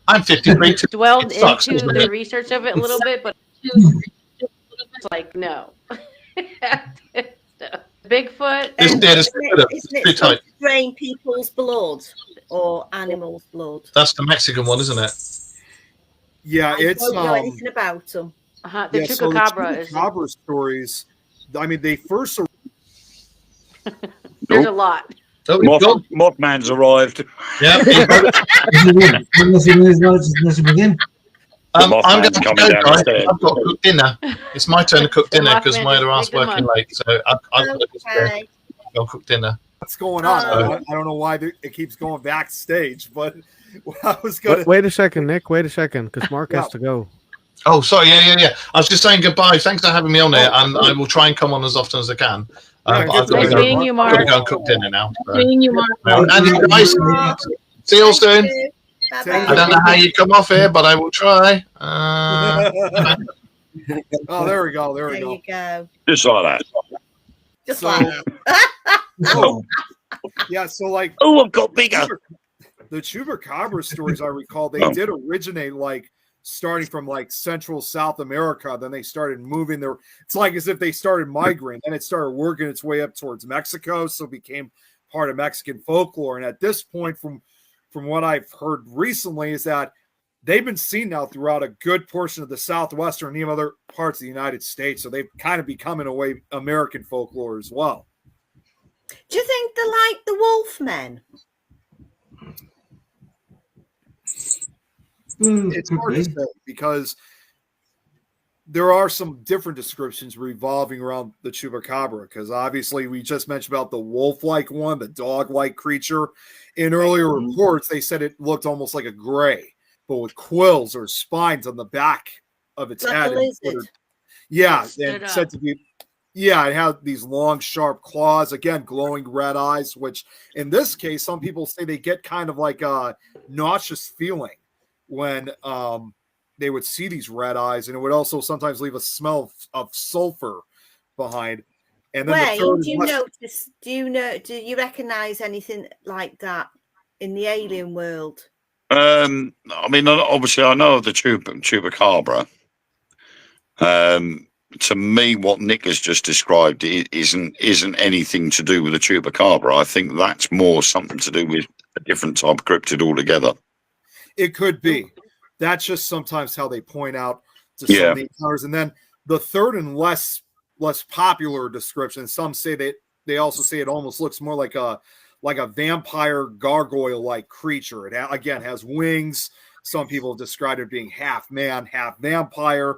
S8: I'm 53 too.
S6: dwelled
S8: It sucks,
S6: into
S8: doesn't
S6: the
S8: it?
S6: research of it a little bit, but it's like no. Bigfoot.
S8: This
S7: and
S8: deer is
S7: isn't
S8: good.
S7: it
S8: It's too
S7: supposed
S8: tight.
S7: to drain people's blood or animals' blood?
S8: That's the Mexican one, isn't it?
S10: Yeah,
S7: I
S10: it's
S7: don't know anything about them.
S6: The
S10: yeah, so the
S6: chupacabra is
S10: chupacabra stories. I mean, they first.
S6: there's a lot.
S8: Oh, we've got.
S9: Mothman's arrived.
S8: Yeah. I'm going
S9: Mothman's
S8: to
S9: coming
S8: go,
S9: down the
S8: guys.
S9: stairs.
S8: I've got to cook dinner. It's my turn to cook
S6: The
S8: dinner because
S6: Mothman
S8: my
S6: just
S8: other half's
S6: picked 'em
S8: working
S6: up.
S8: late. So I've got to just
S7: Okay.
S8: go cook dinner.
S10: What's going on?
S7: Oh.
S10: I don't know why it keeps going backstage, but I was gonna.
S2: Wait a second, Nick. Wait a second, because Mark has to go.
S8: Oh, sorry. Yeah. I was just saying goodbye. Thanks for having me on there, and I will try and come on as often as I can.
S10: Yeah,
S8: But
S10: good
S8: I've got to
S10: nice
S8: go.
S6: meeting you,
S8: I've got to
S6: Mark.
S8: go and cook dinner now. So.
S6: Seeing you, Mark.
S8: And you guys, see you all soon.
S7: Bye-bye.
S8: I don't know how you come off here, but I will try.
S10: Oh, there we go. There we
S7: There
S10: go.
S7: you go.
S9: Just like that.
S7: Just
S10: So-
S7: like that.
S10: Oh, yeah, so like
S9: Oh, I've got bigger.
S10: the chupacabra stories I recall, they
S9: Oh.
S10: did originate like starting from like Central South America. Then they started moving their. It's like as if they started migrating, and it started working its way up towards Mexico, so it became part of Mexican folklore. And at this point, from what I've heard recently, is that they've been seen now throughout a good portion of the Southwestern and even other parts of the United States. So they've kind of become, in a way, American folklore as well.
S7: Do you think they're like the Wolfmen?
S10: It's hard to say because there are some different descriptions revolving around the chupacabra, because obviously we just mentioned about the wolf-like one, the dog-like creature. In earlier reports, they said it looked almost like a gray, but with quills or spines on the back of its
S7: Like
S10: head.
S7: a lizard.
S10: Yeah,
S6: It stood
S10: and said
S6: up.
S10: to be. Yeah, it had these long, sharp claws, again, glowing red eyes, which in this case, some people say they get kind of like a nauseous feeling when they would see these red eyes, and it would also sometimes leave a smell of sulfur behind. And then
S7: Wayne,
S10: the third
S7: do you
S10: is
S7: notice? Do you recognise anything like that in the alien world?
S9: I mean, obviously, I know of the chupacabra. To me, what Nick has just described isn't anything to do with the chupacabra. I think that's more something to do with a different type of cryptid altogether.
S10: It could be. That's just sometimes how they point out to some of the encounters. And then the third and less popular description, some say that they also say it almost looks more like a vampire gargoyle-like creature. It again has wings. Some people have described it being half man, half vampire.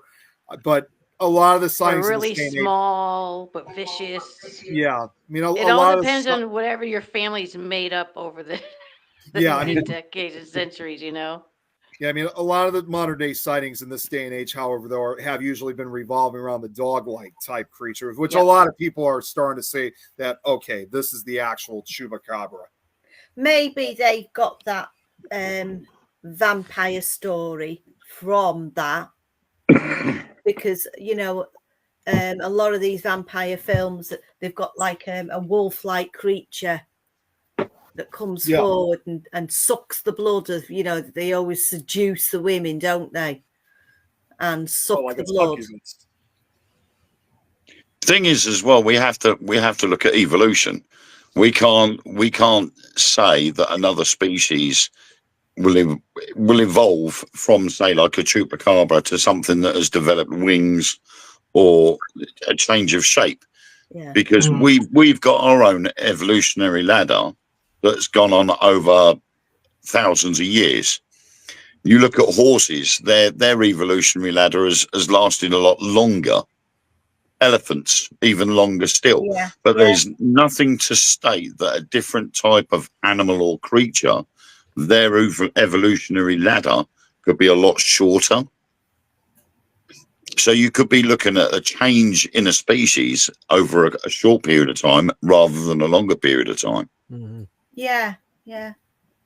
S10: But a lot of the
S6: They're
S10: sightings
S6: really
S10: in this day and age-
S6: small but vicious.
S10: yeah, I mean, a
S6: It
S10: lot
S6: all
S10: of the
S6: depends
S10: si-
S6: on whatever your family's made up over the
S10: Yeah, I mean-
S6: decades and centuries, you know.
S10: Yeah, I mean, a lot of the modern day sightings in this day and age, however, though, have usually been revolving around the dog-like type creatures, which a lot of people are starting to say that, okay, this is the actual chupacabra.
S7: Maybe they got that vampire story from that because a lot of these vampire films, they've got like a wolf-like creature that comes forward and sucks the blood of, they always seduce the women, don't they? And suck
S10: like
S7: the
S10: a
S7: blood.
S10: succubus.
S9: Thing is, as well, we have to look at evolution. We can't say that another species will evolve from, say, like a chupacabra to something that has developed wings or a change of shape,
S7: Yeah.
S9: because we've got our own evolutionary ladder that's gone on over thousands of years. You look at horses; their evolutionary ladder has lasted a lot longer. Elephants, even longer still.
S7: Yeah.
S9: But there's nothing to state that a different type of animal or creature, their evolutionary ladder could be a lot shorter. So you could be looking at a change in a species over a short period of time rather than a longer period of time.
S2: Mm-hmm.
S7: Yeah. Yeah.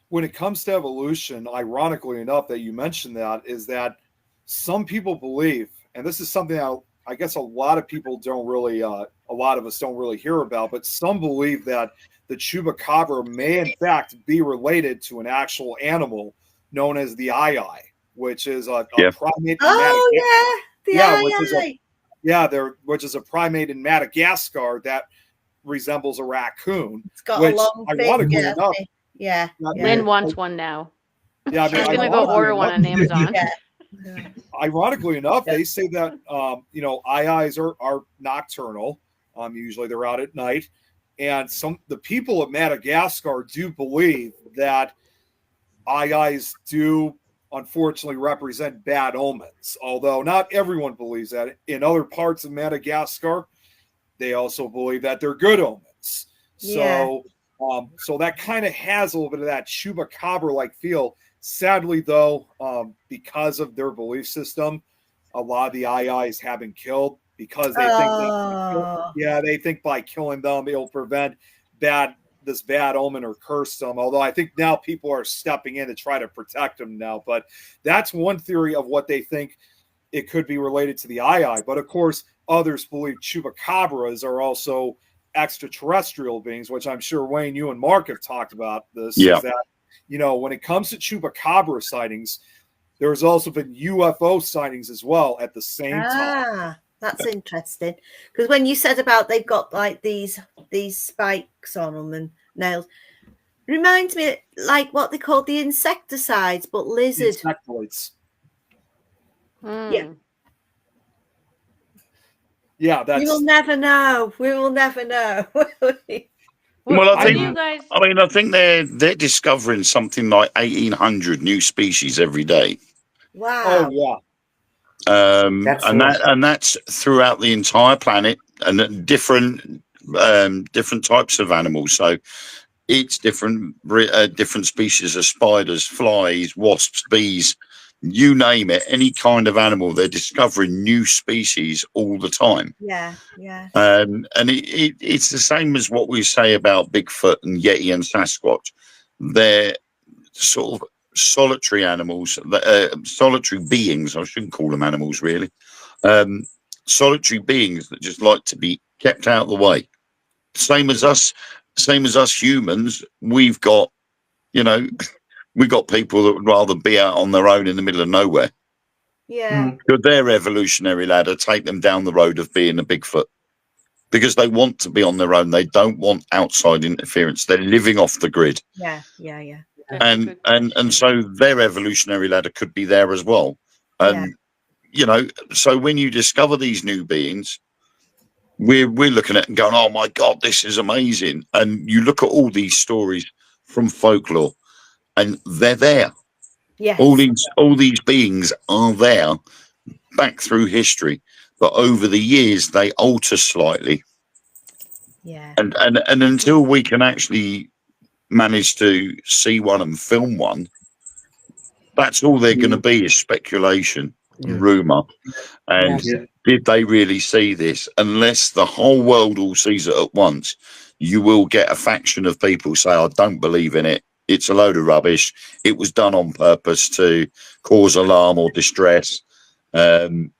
S10: When it comes to evolution, ironically enough, that you mentioned that, is that some people believe, and this is something I guess a lot of people don't really, a lot of us don't really hear about, but some believe that the chupacabra may in fact be related to an actual animal known as the eye, which is a primate.
S7: Oh yeah,
S10: which is a primate in Madagascar that resembles a raccoon.
S7: It's got
S10: which,
S7: a long
S10: ironically
S7: finger.
S10: enough,
S7: Yeah.
S6: Lynn wants one now.
S10: Yeah, I mean,
S6: She's gonna go order one on Amazon.
S7: Yeah.
S10: Ironically enough, they say that eyes are nocturnal. Usually they're out at night, and the people of Madagascar do believe that eyes do unfortunately represent bad omens. Although not everyone believes that. In other parts of Madagascar, they also believe that they're good omens. So, so that kind of has a little bit of that chupacabra-like feel. Sadly, though, because of their belief system, a lot of the eyes have been killed because they they think by killing them it'll prevent this bad omen or curse them. Although I think now people are stepping in to try to protect them now. But that's one theory of what they think it could be related to the eye. But of course, others believe chupacabras are also extraterrestrial beings, which I'm sure Wayne, you and Mark have talked about this.
S9: Yeah.
S10: Is that, when it comes to chupacabra sightings, there's also been UFO sightings as well at the same time.
S7: That's interesting. Because when you said about they've got like these spikes on them and nails, reminds me like what they call the insecticides, but lizard.
S10: Insectoids.
S7: Yeah.
S10: Yeah,
S7: we will never know. We will never know.
S9: Well, I think they're discovering something like 1,800 new species every day.
S7: Wow.
S10: Oh yeah.
S9: And that's throughout the entire planet, and different types of animals. So it's different species of spiders, flies, wasps, bees, you name it. Any kind of animal, they're discovering new species all the time.
S7: Yeah.
S9: And it's the same as what we say about Bigfoot and Yeti and Sasquatch. They're sort of solitary animals, solitary beings. I shouldn't call them animals, really. Solitary beings that just like to be kept out of the way. Same as us humans. We've got people that would rather be out on their own in the middle of nowhere.
S7: Yeah.
S9: Could their evolutionary ladder take them down the road of being a Bigfoot? Because they want to be on their own. They don't want outside interference. They're living off the grid.
S7: Yeah.
S9: And so their evolutionary ladder could be there as well. And so when you discover these new beings, we're looking at it and going, oh my God, this is amazing. And you look at all these stories from folklore, and they're there.
S7: Yes.
S9: All these beings are there back through history, but over the years they alter slightly.
S7: Yeah.
S9: And until we can actually manage to see one and film one, that's all they're going to be, is speculation, rumor. And did they really see this? Unless the whole world all sees it at once, you will get a faction of people say, I don't believe in it. It's a load of rubbish. It was done on purpose to cause alarm or distress. And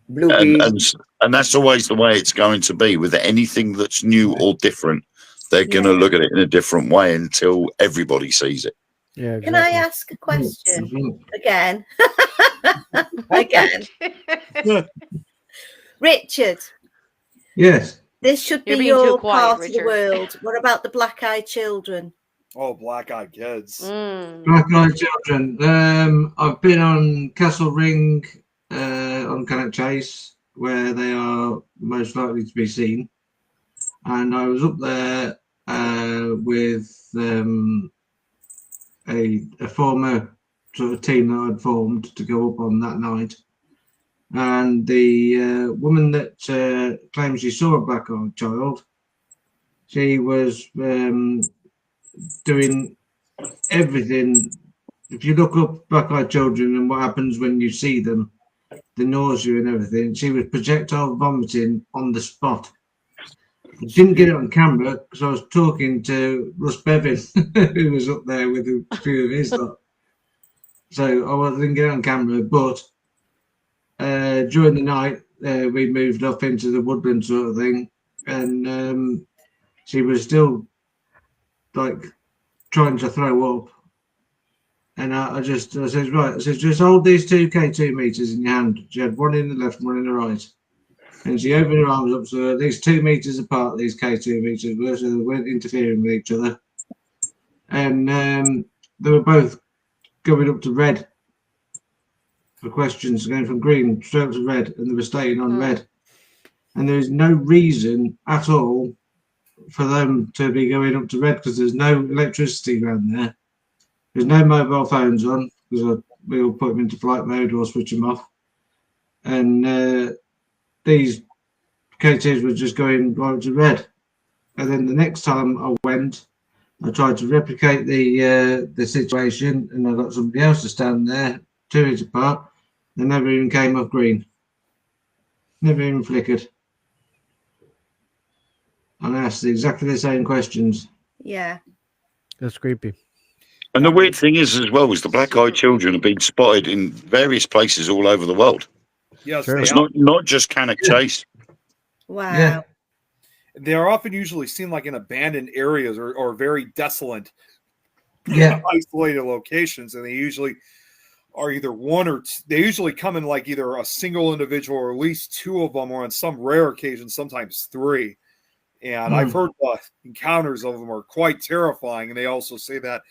S9: that's always the way it's going to be with anything that's new or different. They're going to look at it in a different way until everybody sees it.
S2: Yeah. Exactly.
S7: Can I ask a question again? Again. Richard.
S5: Yes.
S7: This should
S6: You're
S7: be
S6: being too
S7: your
S6: quiet,
S7: part
S6: Richard.
S7: of the world. What about the black-eyed children?
S10: Oh, black-eyed kids.
S5: Black-eyed children. I've been on Castle Ring, on Cannock Chase. where they are most likely to be seen. And I was up there with a former sort of team that I'd formed to go up on that night. And the woman that claims she saw a black-eyed child, she was doing everything. If you look up black-eyed children and what happens when you see them, the nausea and everything, she was projectile vomiting on the spot. I didn't get it on camera because I was talking to Russ Bevan, who was up there with a few of his lot. So I didn't get it on camera, but during the night, we moved up into the woodland sort of thing, and she was still like trying to throw up. And I said, right, I said, just hold these 2 K2 meters in your hand. She had one in the left, one in the right. And she opened her arms up, so these 2 meters apart, these K2 meters were, so they weren't interfering with each other. And they were both going up to red for questions, going from green straight up to red, and they were staying on red. And there is no reason at all for them to be going up to red because there's no electricity around there. There's no mobile phones on because we all put them into flight mode or switch them off. And these K2s were just going right to red. And then the next time I went, I tried to replicate the situation, and I got somebody else to stand there 2 meters apart. They never even came off green. Never even flickered. And I asked exactly the same questions.
S7: Yeah.
S2: That's creepy.
S9: And the weird thing is, as well, is the black-eyed children have been spotted in various places all over the world.
S10: Yes,
S2: Sure.
S10: they
S9: It's
S10: are.
S9: not just Cannock Chase.
S7: Wow.
S5: Yeah.
S10: They're often usually seen like in abandoned areas or very desolate,
S5: Yeah.
S10: isolated locations, and they usually are either one or two. They usually come in like either a single individual or at least 2 of them, or on some rare occasions, sometimes 3. And I've heard encounters of them are quite terrifying. And they also say that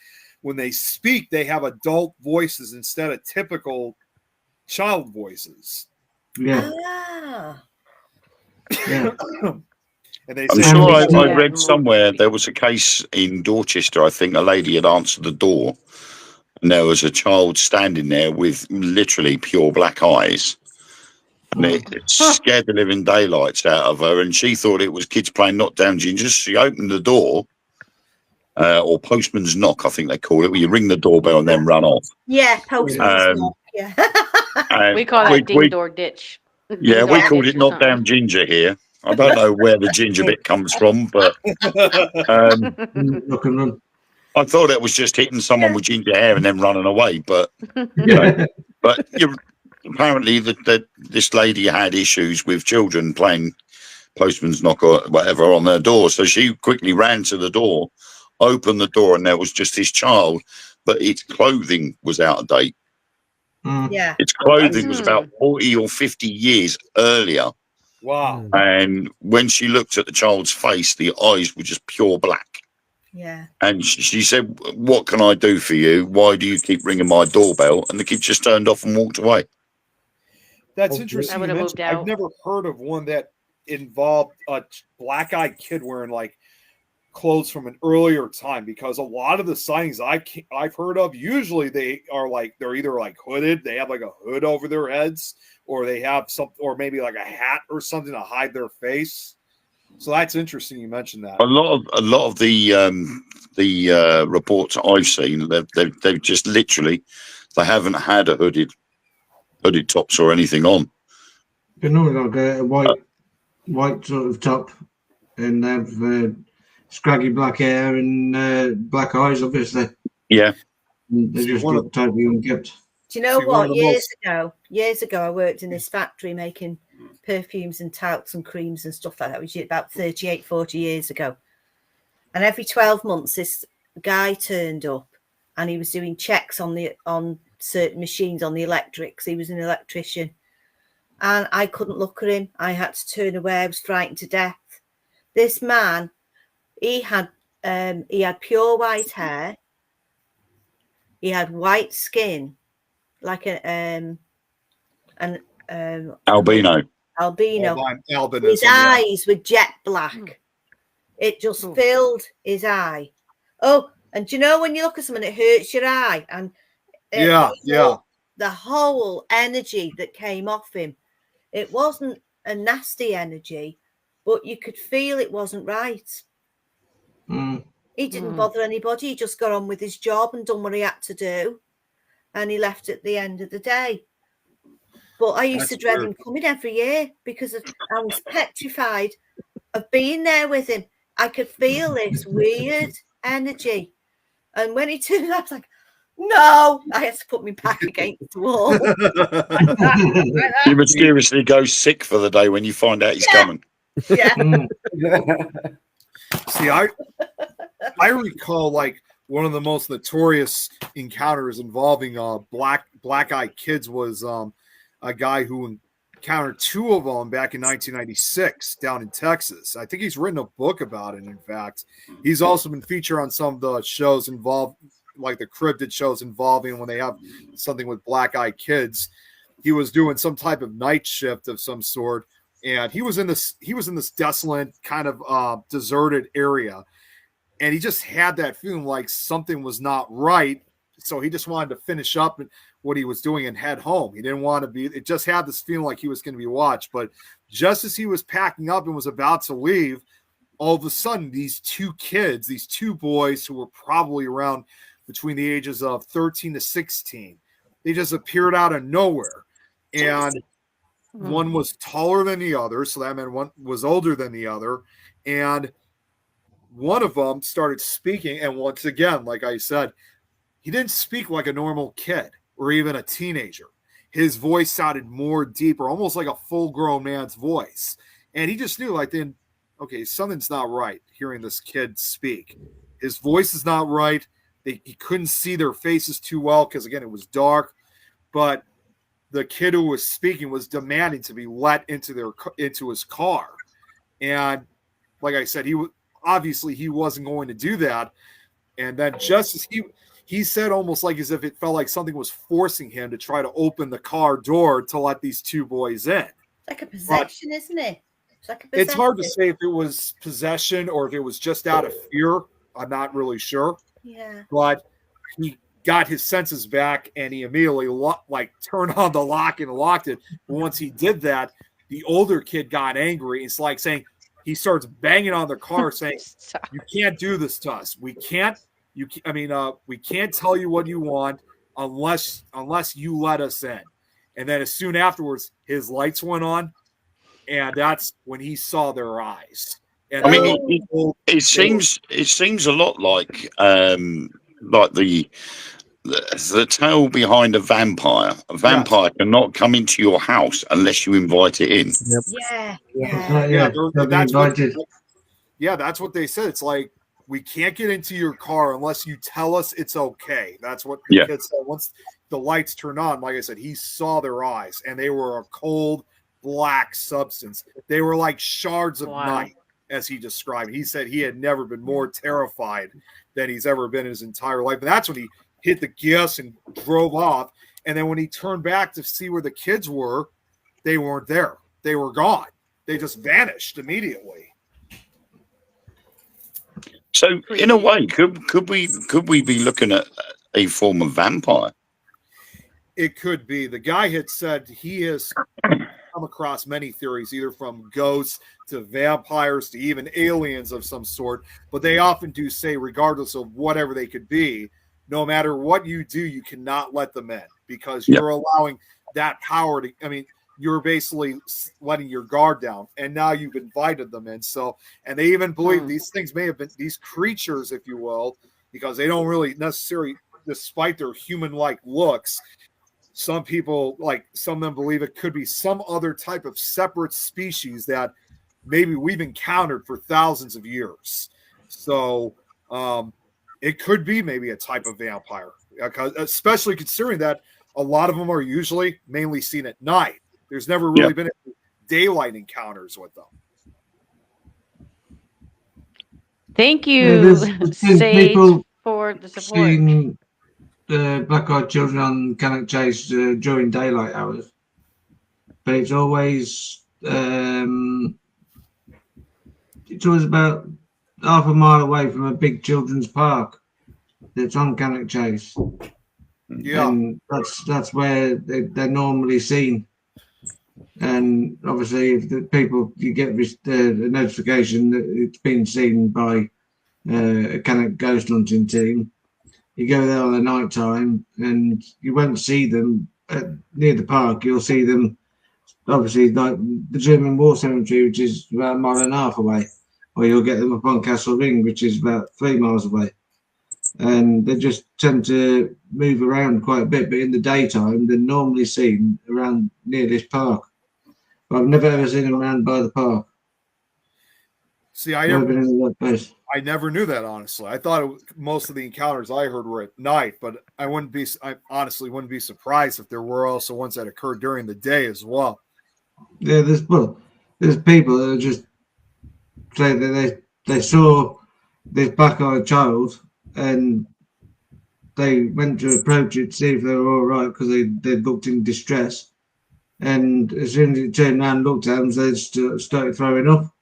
S10: when they speak, they have adult voices instead of typical child voices.
S5: Yeah.
S7: Ah.
S5: Yeah.
S10: And they
S9: I'm
S10: say
S9: sure
S6: Yeah.
S9: I read somewhere there was a case in Dorchester. I think a lady had answered the door, and there was a child standing there with literally pure black eyes. And it scared the living daylights out of her, and she thought it was kids playing knockdown gingers. She opened the door, or postman's knock, I think they call it, where you ring the doorbell and then run off.
S7: Yeah, postman's knock. Yeah.
S9: And
S6: We call that ding door ditch.
S9: yeah,
S6: Ding
S9: we
S6: dong
S9: called
S6: ditch
S9: it
S6: or
S9: knockdown
S6: something.
S9: ginger here. I don't know where the ginger bit comes from, but
S5: Look and run.
S9: I thought it was just hitting someone with ginger hair and then running away. But
S5: Yeah.
S9: but apparently this lady had issues with children playing postman's knock or whatever on their door, so she quickly ran to the door, opened the door, and there was just this child, but its clothing was out of date.
S7: Yeah.
S9: Its clothing was about 40 or 50 years earlier.
S10: Wow.
S9: And when she looked at the child's face, the eyes were just pure black.
S7: Yeah.
S9: And she said, "What can I do for you? Why do you keep ringing my doorbell?" And the kid just turned off and walked away.
S10: That's
S2: Okay.
S10: interesting.
S6: I
S10: You
S6: would've
S10: mentioned-
S6: moved out.
S10: I've never heard of one that involved a black-eyed kid wearing like clothes from an earlier time, because a lot of the sightings I've heard of, usually they're either like hooded, they have like a hood over their heads, or they have or maybe like a hat or something to hide their face. So that's interesting you mentioned that.
S9: A lot of the reports I've seen, they've just literally, they haven't had a hooded tops or anything on.
S5: But normally like a white sort of top, and have scraggy black hair and black eyes, obviously.
S9: Yeah.
S5: And they just look totally unkept.
S7: Do you know
S10: See, one of
S7: what?
S10: the
S7: Years ago, I worked in this factory making perfumes and talcs and creams and stuff like that, which is about 38, 40 years ago. And every 12 months, this guy turned up and he was doing checks on certain machines, on the electrics. He was an electrician. And I couldn't look at him. I had to turn away. I was frightened to death. This man, he had pure white hair. He had white skin, like an
S9: Albino.
S7: albino. His
S10: Albinism. Yeah.
S7: eyes were jet black. It just filled his eye. Oh, and do you know when you look at someone, it hurts your eye, and the whole energy that came off him, it wasn't a nasty energy, but you could feel it wasn't right. He didn't bother anybody. He just got on with his job and done what he had to do, and he left at the end of the day. But I used to dread him coming every year because I was petrified of being there with him. I could feel this weird energy. And when he turned up, I was like, no, I had to put my back against the wall.
S9: You mysteriously go sick for the day when you find out he's coming.
S7: Yeah.
S10: See, I recall like one of the most notorious encounters involving black-eyed kids was a guy who encountered two of them back in 1996 down in Texas. I think he's written a book about it. In fact, he's also been featured on some of the shows involved, like the cryptid shows involving when they have something with black-eyed kids. He was doing some type of night shift of some sort, and he was in this desolate kind of deserted area, and he just had that feeling like something was not right. So he just wanted to finish up what he was doing and head home. He didn't want to be. It just had this feeling like he was going to be watched. But just as he was packing up and was about to leave, all of a sudden, these two kids, these two boys who were probably around between the ages of 13 to 16, they just appeared out of nowhere. And one was taller than the other, so that meant one was older than the other. And one of them started speaking. And once again, like I said, he didn't speak like a normal kid or even a teenager. His voice sounded more deeper, almost like a full-grown man's voice. And he just knew, like, then, okay, something's not right hearing this kid speak. His voice is not right. He couldn't see their faces too well because, again, it was dark. But the kid who was speaking was demanding to be let into his car. And like I said, he wasn't going to do that. And then just as he said, almost like as if it felt like something was forcing him to try to open the car door to let these two boys in.
S7: Like a possession, isn't it?
S10: It's hard to say if it was possession or if it was just out of fear. I'm not really sure.
S7: Yeah.
S10: But he got his senses back and he immediately turned on the lock and locked it. But once he did that, the older kid got angry. It's like saying, he starts banging on the car saying, you can't do this to us. We can't tell you what you want unless you let us in. And then as soon afterwards, his lights went on, and that's when he saw their eyes. And
S9: it seems a lot like the tale behind a vampire. A vampire cannot come into your house unless you invite it in.
S10: That's what they said. It's like, we can't get into your car unless you tell us it's okay. That's what the kid said. Once the lights turned on, like I said, he saw their eyes, and they were a cold black substance. They were like shards of night, as he described. He said he had never been more terrified than he's ever been in his entire life. And that's when he hit the gas and drove off. And then when he turned back to see where the kids were, they weren't there. They were gone. They just vanished immediately.
S9: So, in a way, could we be looking at a form of vampire?
S10: It could be. The guy had said he has come across many theories, either from ghosts to vampires to even aliens of some sort. But they often do say, regardless of whatever they could be, no matter what you do, you cannot let them in because you're allowing that power to. I mean, you're basically letting your guard down, and now you've invited them in. So, and they even believe these things may have been these creatures, if you will, because they don't really necessarily, despite their human-like looks, some of them believe it could be some other type of separate species that maybe we've encountered for thousands of years. So, it could be maybe a type of vampire, especially considering that a lot of them are usually mainly seen at night. There's never really been daylight encounters with them.
S6: Thank you, Sage, for the support.
S5: Seeing the black-eyed children on Cannock Chase during daylight hours, but it's always it was about half a mile away from a big children's park that's on Cannock Chase.
S10: Yeah.
S5: And that's where they're normally seen. And obviously, if the people, you get a notification that it's been seen by a Cannock ghost hunting team, you go there on the night time and you won't see them near the park. You'll see them, obviously, like the German War Cemetery, which is about a mile and a half away, or you'll get them up on Castle Ring, which is about 3 miles away. And they just tend to move around quite a bit, but in the daytime, they're normally seen around near this park. But I've never ever seen them around by the park.
S10: See,
S5: Never been in that place.
S10: I never knew that, honestly. I thought most of the encounters I heard were at night, but I honestly wouldn't be surprised if there were also ones that occurred during the day as well.
S5: Yeah, there's people that are just say that they saw this black-eyed child and they went to approach it to see if they were all right because they looked in distress. And as soon as it turned around and looked at them, they started throwing up.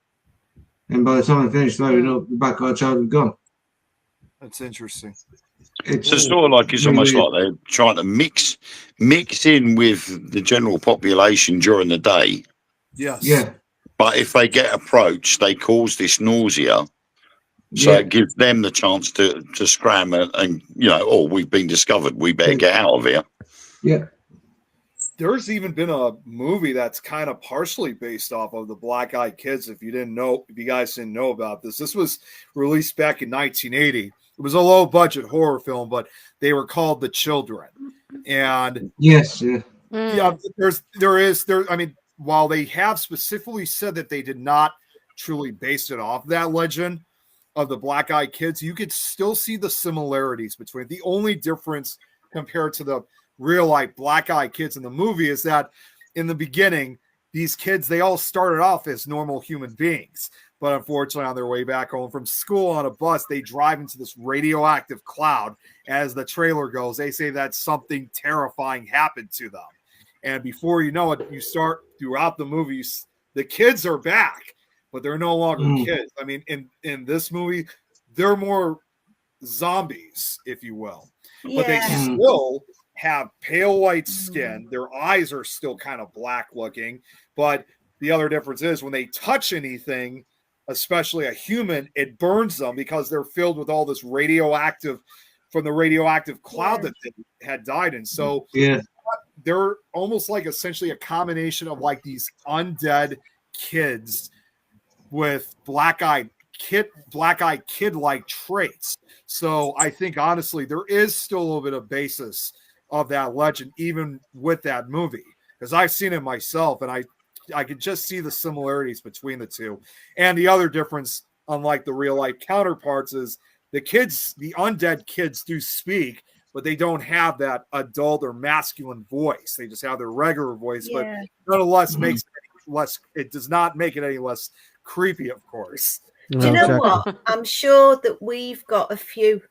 S5: And by the time they finished throwing up, the black-eyed child was gone.
S10: That's interesting.
S9: It's sort of like it's almost like they're trying to mix in with the general population during the day.
S10: Yes.
S5: Yeah.
S9: But if they get approached, they cause this nausea. So it gives them the chance to scram and oh, we've been discovered. We better get out of here.
S5: Yeah.
S10: There's even been a movie that's kind of partially based off of the Black Eyed Kids. If you guys didn't know about this was released back in 1980. It was a low budget horror film, but they were called The Children. And
S5: yes, yeah.
S10: I mean, while they have specifically said that they did not truly base it off that legend of the Black Eyed Kids, you could still see the similarities between it. The only difference compared to the real life Black Eyed Kids in the movie is that in the beginning, these kids, they all started off as normal human beings. But unfortunately, on their way back home from school on a bus, they drive into this radioactive cloud. As the trailer goes, they say that something terrifying happened to them. And before you know it, you start throughout the movies, the kids are back, but they're no longer kids. I mean, in this movie, they're more zombies, if you will.
S7: Yeah.
S10: But they still have pale white skin. Their eyes are still kind of black looking. But the other difference is when they touch anything, especially a human, it burns them because they're filled with all this radioactive from the radioactive cloud that they had died in. So they're almost like essentially a combination of like these undead kids with black-eyed kid-like traits. So I think honestly there is still a little bit of basis of that legend, even with that movie, because I've seen it myself and I could just see the similarities between the two. And the other difference, unlike the real life counterparts, is the undead kids do speak, but they don't have that adult or masculine voice. They just have their regular voice, but nonetheless it does not make it any less creepy, of course.
S7: Do you know what? I'm sure that we've got a few.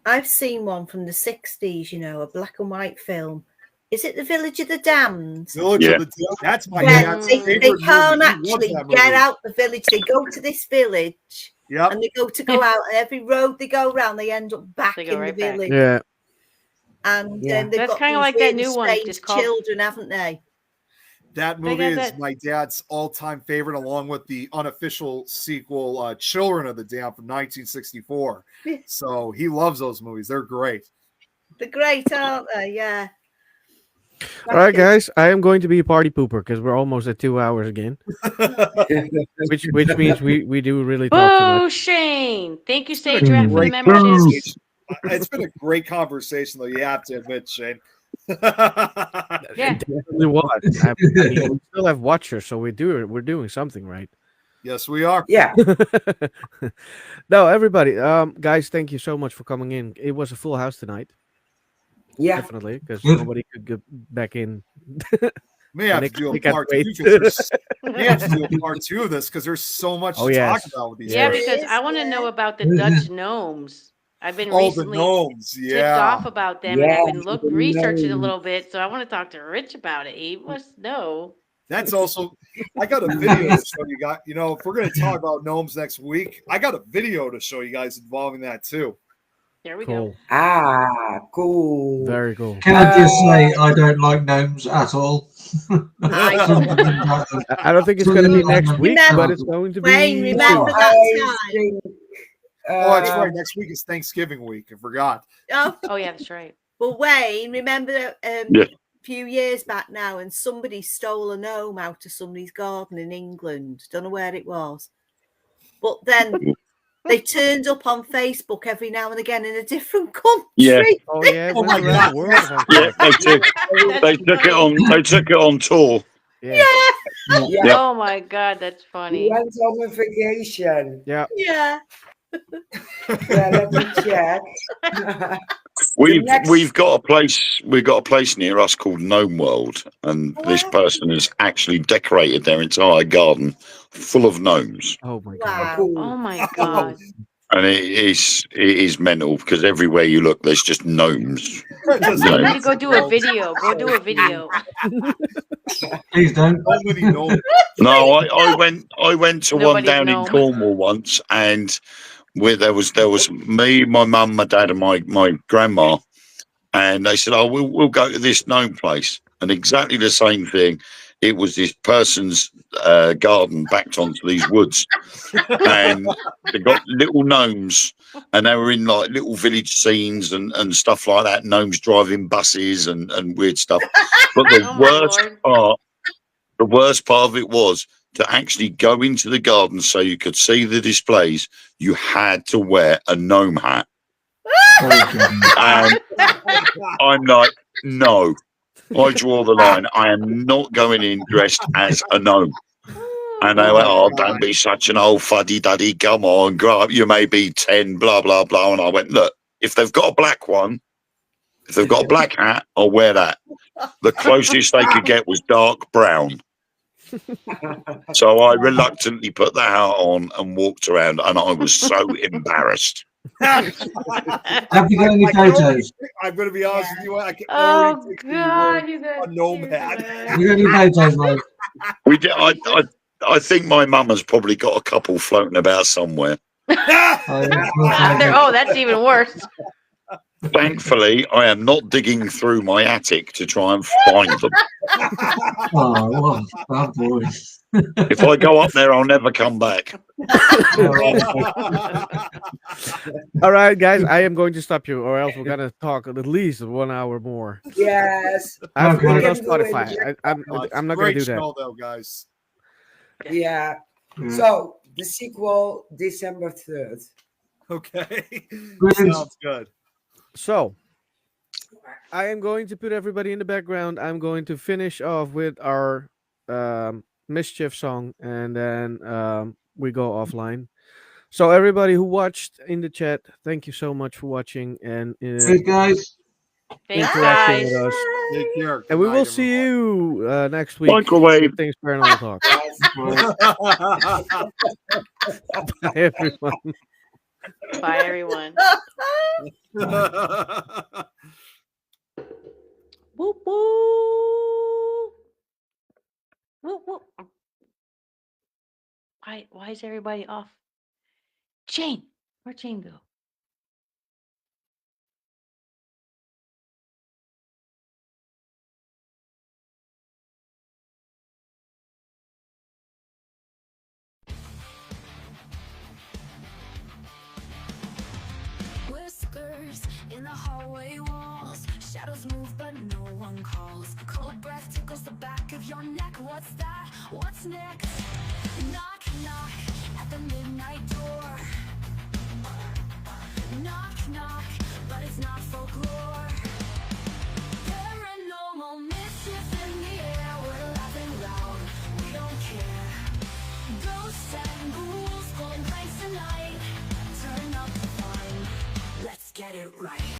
S7: I've seen one from the 60s, a black and white film. Is it The Village of the Damned?
S10: Village of the Damned. That's my dad's favorite
S7: They can't
S10: movie.
S7: actually get out the village. They go to this village and they go out, and every road they go around, they end up back in the village.
S2: Yeah.
S7: And they've
S6: That's
S7: got
S6: kind of like that new one. Just called
S7: children, haven't they?
S10: That movie is my dad's all-time favorite, along with the unofficial sequel, Children of the Damned from 1964. So he loves those movies. They're great.
S7: They're great, aren't they? Yeah.
S2: All right, guys. I am going to be a party pooper because we're almost at 2 hours again. which means we do really talk too
S6: Boo,
S2: much.
S6: Shane. Thank you, Sage Rat, for the membership.
S10: It's been a great conversation, though. You have to admit, Shane.
S6: Yeah.
S2: Definitely what? I mean, we still have watchers, so we're doing something right.
S10: Yes, we are.
S3: Yeah.
S2: No, everybody, guys, thank you so much for coming in. It was a full house tonight.
S3: Yeah,
S2: definitely, because nobody could get back in.
S10: May have to do a part two of this because there's so much to talk about with these.
S6: Yeah, because I want to know about the Dutch gnomes. I've been recently tipped off about them, and I've been researching a little bit. So I want to talk to Rich about it. He must know.
S10: That's also. I got a video to show you guys. You know, if we're going to talk about gnomes next week, I got a video to show you guys involving that too.
S6: There we
S2: Cool.
S6: go.
S3: Ah, cool.
S2: Very cool.
S5: Can I just say I don't like gnomes at all?
S7: I
S2: I don't think it's going to be next week,
S7: Remember-
S2: but it's going to be
S7: Wayne,
S2: soon.
S7: remember that
S3: I
S7: time?
S3: think,
S10: Oh, that's
S3: uh,
S10: right. Next week is Thanksgiving week. I forgot.
S7: Oh,
S6: Oh yeah, that's right.
S7: well, Wayne, remember
S9: Yeah.
S7: a few years back now, and somebody stole a gnome out of somebody's garden in England. Don't know where it was, but then they turned up on Facebook every now and again in a different country.
S9: Yeah.
S2: Oh yeah, it
S10: Oh
S2: went
S10: my
S2: around
S10: God.
S2: the world. if I'm
S9: Yeah,
S2: correct.
S9: they took it on. They took it on tour.
S2: Yeah.
S3: yeah,
S9: Yep.
S6: Oh my God, that's
S3: we
S6: funny.
S3: went on a vacation.
S2: Yeah.
S7: Yeah.
S3: Yeah, let me check. next-
S9: We've got a place. We've got a place near us called Gnome World, and this
S7: Wow.
S9: person has actually decorated their entire garden full of gnomes,
S2: Oh my god.
S7: Wow.
S3: Cool.
S6: Oh my God.
S9: and it is mental because everywhere you look, there's just gnomes.
S10: Just
S9: No.
S6: You need to go do a video. Go do a video.
S5: Please don't.
S10: So many gnomes.
S9: No, I went to one
S6: Nobody's
S9: down in
S6: gnome.
S9: Cornwall once, and where there was me, my mum, my dad, and my grandma, and they said, "Oh, we'll go to this gnome place," and exactly the same thing. It was this person's garden backed onto these woods, and they got little gnomes, and they were in like little village scenes and stuff like that. Gnomes driving buses and weird stuff. But the
S6: Oh my
S9: worst
S6: Lord.
S9: part. The worst part of it was to actually go into the garden so you could see the displays. You had to wear a gnome hat. And I'm like, no, I draw the line. I am not going in dressed as a gnome. And they went, oh, don't be such an old fuddy-duddy. Come on, grow up. You may be 10, blah, blah, blah. And I went, look, if they've got a black one, if they've got a black hat, I'll wear that. The closest they could get was dark brown. So I reluctantly put the hat on and walked around, and I was so embarrassed.
S5: Have you got any photos?
S10: I'm going to be honest with you. I can
S6: Oh
S10: already picture you
S6: God,
S10: wearing
S6: you guys.
S10: a gnome
S6: you
S10: hat.
S6: guys.
S5: Have you got any photos, mate?
S9: We did. I think my mum has probably got a couple floating about somewhere.
S5: Oh, yeah.
S6: Oh, that's even worse.
S9: Thankfully, I am not digging through my attic to try and find them.
S5: Oh, what a bad boy.
S9: If I go up there, I'll never come back.
S2: All right, guys, I am going to stop you, or else we're gonna talk at least 1 hour more.
S3: Yes.
S2: I've
S5: Okay.
S2: put it on
S3: We can do it.
S2: Spotify. I'm
S10: Oh, it's
S2: not
S10: a
S2: gonna
S10: great
S2: do that.
S10: show, though, guys.
S3: Yeah.
S5: Yeah.
S3: So the sequel, December 3rd.
S10: Okay.
S5: Brilliant.
S10: Sounds good.
S2: So, I am going to put everybody in the background. I'm going to finish off with our Mischief song, and then we go offline. So, everybody who watched in the chat, thank you so much for watching and
S5: Hey, guys.
S6: Thanks,
S2: interacting
S6: guys.
S2: with us.
S10: Take care.
S2: And we
S10: Good
S2: will
S10: night,
S2: see you next week.
S9: Microwave.
S2: with Things Paranormal Talk. Bye, everyone.
S6: Bye, everyone.
S10: everyone.
S6: Whoop, whoop. Whoop, whoop. Why is everybody off? Jane, where'd Jane go?
S1: Whispers in the hallway walls. Shadows move, but no one calls. Cold breath tickles the back of your neck. What's that? What's next? Knock, knock at the midnight door. Knock, knock, but it's not for